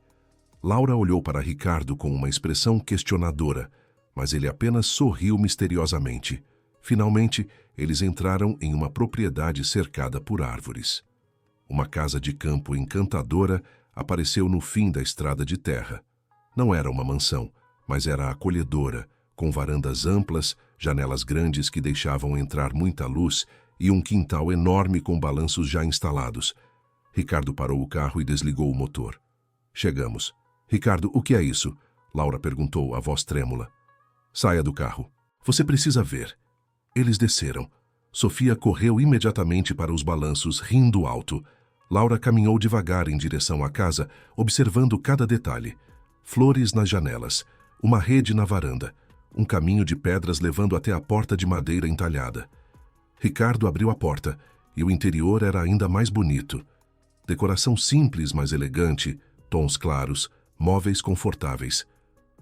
Laura olhou para Ricardo com uma expressão questionadora, mas ele apenas sorriu misteriosamente. Finalmente, eles entraram em uma propriedade cercada por árvores. Uma casa de campo encantadora apareceu no fim da estrada de terra. Não era uma mansão, mas era acolhedora, com varandas amplas, janelas grandes que deixavam entrar muita luz e um quintal enorme com balanços já instalados. Ricardo parou o carro e desligou o motor. Chegamos. Ricardo, o que é isso? Laura perguntou, a voz trêmula. Saia do carro. Você precisa ver. Eles desceram. Sofia correu imediatamente para os balanços, rindo alto. Laura caminhou devagar em direção à casa, observando cada detalhe. Flores nas janelas, uma rede na varanda, um caminho de pedras levando até a porta de madeira entalhada. Ricardo abriu a porta, e o interior era ainda mais bonito. Decoração simples, mas elegante, tons claros, móveis confortáveis.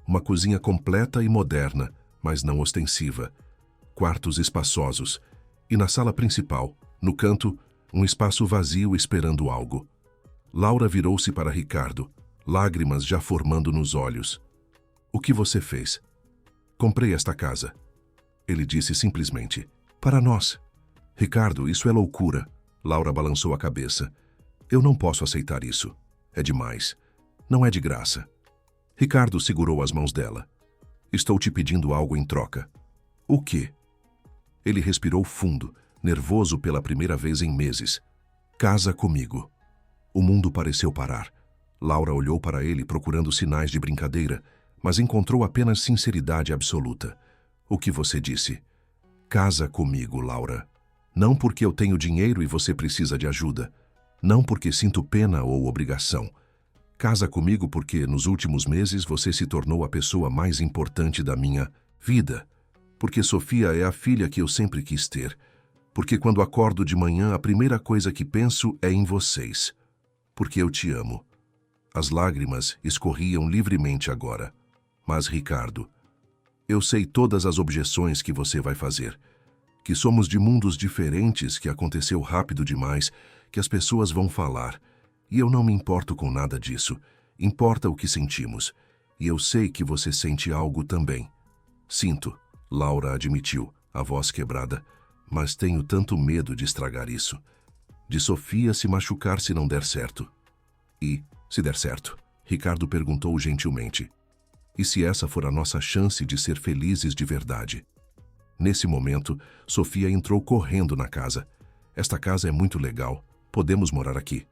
Uma cozinha completa e moderna, mas não ostensiva. Quartos espaçosos. E na sala principal, no canto, um espaço vazio esperando algo. Laura virou-se para Ricardo, lágrimas já formando nos olhos. O que você fez? Comprei esta casa. Ele disse simplesmente. Para nós. Ricardo, isso é loucura. Laura balançou a cabeça. Eu não posso aceitar isso. É demais. Não é de graça. Ricardo segurou as mãos dela. Estou te pedindo algo em troca. O quê? Ele respirou fundo, nervoso pela primeira vez em meses. Casa comigo. O mundo pareceu parar. Laura olhou para ele procurando sinais de brincadeira, mas encontrou apenas sinceridade absoluta. O que você disse? Casa comigo, Laura. Não porque eu tenho dinheiro e você precisa de ajuda. Não porque sinto pena ou obrigação. Casa comigo porque, nos últimos meses, você se tornou a pessoa mais importante da minha vida. Porque Sofia é a filha que eu sempre quis ter. Porque quando acordo de manhã, a primeira coisa que penso é em vocês. Porque eu te amo. As lágrimas escorriam livremente agora. Mas, Ricardo, eu sei todas as objeções que você vai fazer. Que somos de mundos diferentes, que aconteceu rápido demais, que as pessoas vão falar. E eu não me importo com nada disso. Importa o que sentimos. E eu sei que você sente algo também. Sinto, Laura admitiu, a voz quebrada. Mas tenho tanto medo de estragar isso. De Sofia se machucar se não der certo. E, se der certo? Ricardo perguntou gentilmente. E se essa for a nossa chance de ser felizes de verdade? Nesse momento, Sofia entrou correndo na casa. Esta casa é muito legal. Podemos morar aqui.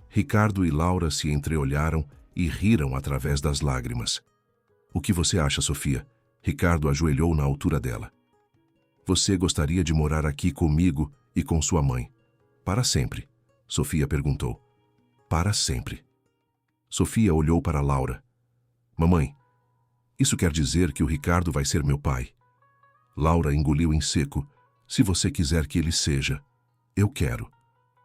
Ricardo e Laura se entreolharam e riram através das lágrimas. O que você acha, Sofia? Ricardo ajoelhou na altura dela. Você gostaria de morar aqui comigo e com sua mãe? Para sempre, Sofia perguntou. Para sempre. Sofia olhou para Laura. Mamãe, isso quer dizer que o Ricardo vai ser meu pai? Laura engoliu em seco. Se você quiser que ele seja. Eu quero.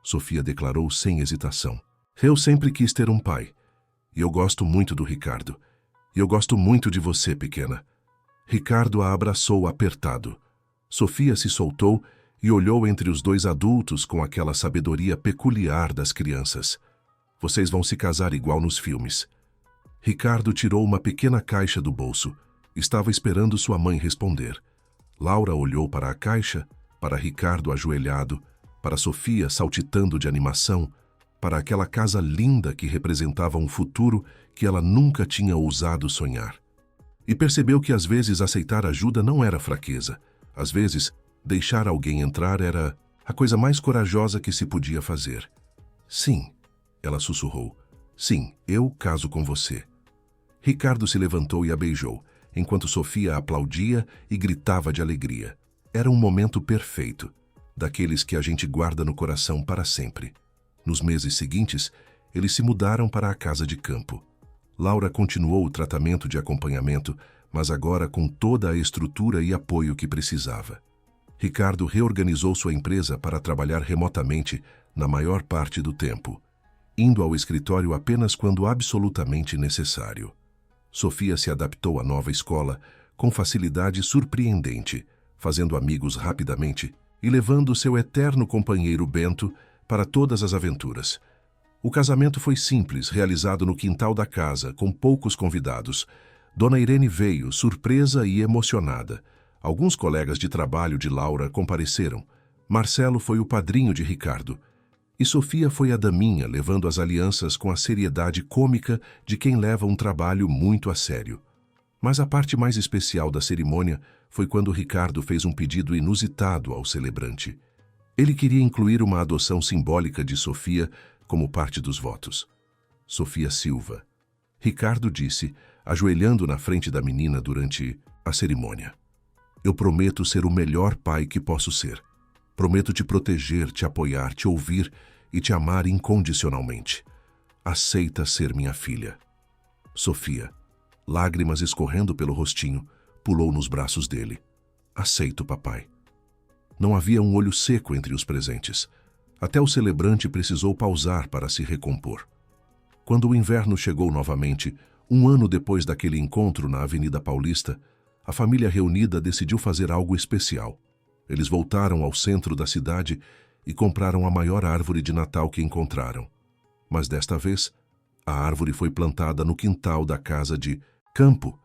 Sofia declarou sem hesitação. Eu sempre quis ter um pai. E eu gosto muito do Ricardo. E eu gosto muito de você, pequena. Ricardo a abraçou apertado. Sofia se soltou e olhou entre os dois adultos com aquela sabedoria peculiar das crianças. Vocês vão se casar igual nos filmes. Ricardo tirou uma pequena caixa do bolso. Estava esperando sua mãe responder. Laura olhou para a caixa, para Ricardo ajoelhado, para Sofia saltitando de animação, para aquela casa linda que representava um futuro que ela nunca tinha ousado sonhar. E percebeu que às vezes aceitar ajuda não era fraqueza. Às vezes, deixar alguém entrar era a coisa mais corajosa que se podia fazer. Sim, ela sussurrou. Sim, eu caso com você. Ricardo se levantou e a beijou, enquanto Sofia aplaudia e gritava de alegria. Era um momento perfeito, daqueles que a gente guarda no coração para sempre. Nos meses seguintes, eles se mudaram para a casa de campo. Laura continuou o tratamento de acompanhamento, mas agora com toda a estrutura e apoio que precisava. Ricardo reorganizou sua empresa para trabalhar remotamente na maior parte do tempo, indo ao escritório apenas quando absolutamente necessário. Sofia se adaptou à nova escola com facilidade surpreendente, fazendo amigos rapidamente e levando seu eterno companheiro Bento para todas as aventuras. O casamento foi simples, realizado no quintal da casa, com poucos convidados. Dona Irene veio, surpresa e emocionada. Alguns colegas de trabalho de Laura compareceram. Marcelo foi o padrinho de Ricardo. E Sofia foi a daminha, levando as alianças com a seriedade cômica de quem leva um trabalho muito a sério. Mas a parte mais especial da cerimônia foi quando Ricardo fez um pedido inusitado ao celebrante. Ele queria incluir uma adoção simbólica de Sofia como parte dos votos. Sofia Silva. Ricardo disse, ajoelhando na frente da menina durante a cerimônia. Eu prometo ser o melhor pai que posso ser. Prometo te proteger, te apoiar, te ouvir e te amar incondicionalmente. Aceita ser minha filha. Sofia, lágrimas escorrendo pelo rostinho, pulou nos braços dele. Aceito, papai. Não havia um olho seco entre os presentes. Até o celebrante precisou pausar para se recompor. Quando o inverno chegou novamente, um ano depois daquele encontro na Avenida Paulista, a família reunida decidiu fazer algo especial. Eles voltaram ao centro da cidade e compraram a maior árvore de Natal que encontraram. Mas desta vez, a árvore foi plantada no quintal da casa de Campo,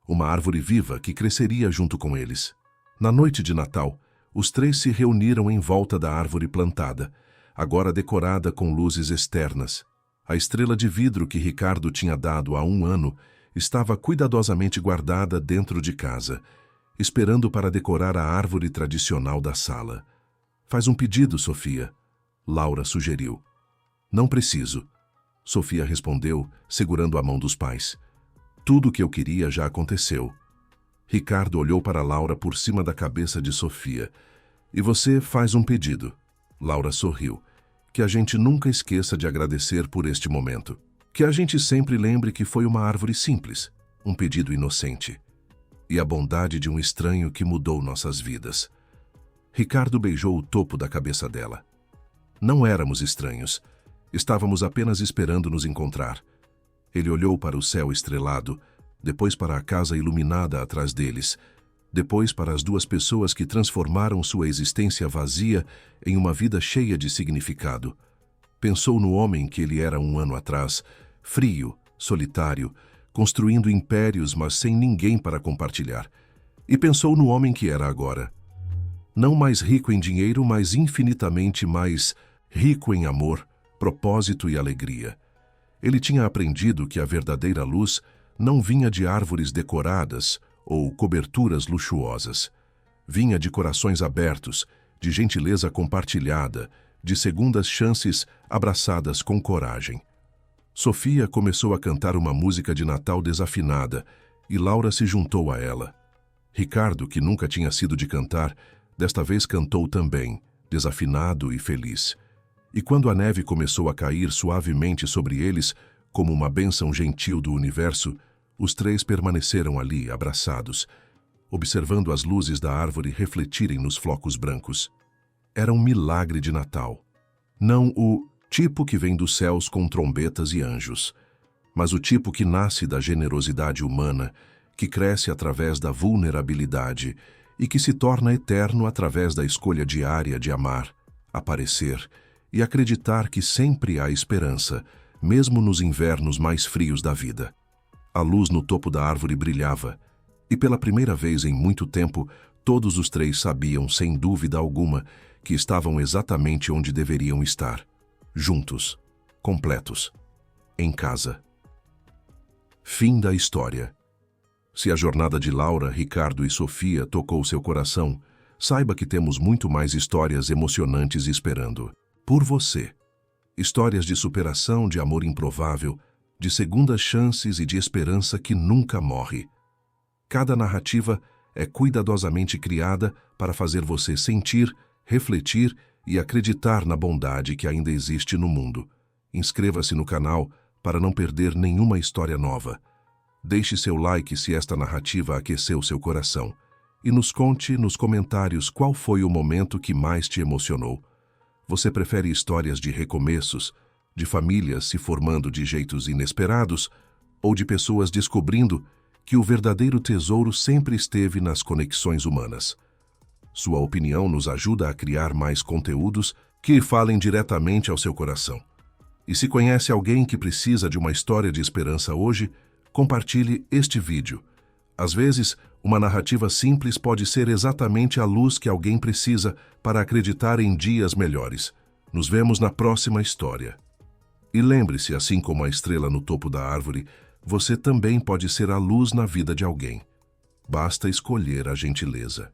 uma árvore viva que cresceria junto com eles. Na noite de Natal, os três se reuniram em volta da árvore plantada, agora decorada com luzes externas. A estrela de vidro que Ricardo tinha dado há um ano estava cuidadosamente guardada dentro de casa, esperando para decorar a árvore tradicional da sala. Faz um pedido, Sofia, Laura sugeriu. Não preciso, Sofia respondeu, segurando a mão dos pais. Tudo o que eu queria já aconteceu. Ricardo olhou para Laura por cima da cabeça de Sofia. E você faz um pedido. Laura sorriu. Que a gente nunca esqueça de agradecer por este momento. Que a gente sempre lembre que foi uma árvore simples, um pedido inocente. E a bondade de um estranho que mudou nossas vidas. Ricardo beijou o topo da cabeça dela. Não éramos estranhos. Estávamos apenas esperando nos encontrar. Ele olhou para o céu estrelado, depois para a casa iluminada atrás deles, depois para as duas pessoas que transformaram sua existência vazia em uma vida cheia de significado. Pensou no homem que ele era um ano atrás, frio, solitário, construindo impérios, mas sem ninguém para compartilhar. E pensou no homem que era agora. Não mais rico em dinheiro, mas infinitamente mais rico em amor, propósito e alegria. Ele tinha aprendido que a verdadeira luz não vinha de árvores decoradas ou coberturas luxuosas. Vinha de corações abertos, de gentileza compartilhada, de segundas chances abraçadas com coragem. Sofia começou a cantar uma música de Natal desafinada e Laura se juntou a ela. Ricardo, que nunca tinha sido de cantar, desta vez cantou também, desafinado e feliz. E quando a neve começou a cair suavemente sobre eles, como uma bênção gentil do universo, os três permaneceram ali, abraçados, observando as luzes da árvore refletirem nos flocos brancos. Era um milagre de Natal. Não o tipo que vem dos céus com trombetas e anjos, mas o tipo que nasce da generosidade humana, que cresce através da vulnerabilidade e que se torna eterno através da escolha diária de amar, aparecer e acreditar que sempre há esperança, mesmo nos invernos mais frios da vida. A luz no topo da árvore brilhava, e pela primeira vez em muito tempo, todos os três sabiam, sem dúvida alguma, que estavam exatamente onde deveriam estar, juntos, completos, em casa. Fim da história. Se a jornada de Laura, Ricardo e Sofia tocou seu coração, saiba que temos muito mais histórias emocionantes esperando por você. Histórias de superação, de amor improvável, de segundas chances e de esperança que nunca morre. Cada narrativa é cuidadosamente criada para fazer você sentir, refletir e acreditar na bondade que ainda existe no mundo. Inscreva-se no canal para não perder nenhuma história nova. Deixe seu like se esta narrativa aqueceu seu coração. E nos conte nos comentários qual foi o momento que mais te emocionou. Você prefere histórias de recomeços, de famílias se formando de jeitos inesperados, ou de pessoas descobrindo que o verdadeiro tesouro sempre esteve nas conexões humanas? Sua opinião nos ajuda a criar mais conteúdos que falem diretamente ao seu coração. E se conhece alguém que precisa de uma história de esperança hoje, compartilhe este vídeo. Às vezes, uma narrativa simples pode ser exatamente a luz que alguém precisa para acreditar em dias melhores. Nos vemos na próxima história. E lembre-se, assim como a estrela no topo da árvore, você também pode ser a luz na vida de alguém. Basta escolher a gentileza.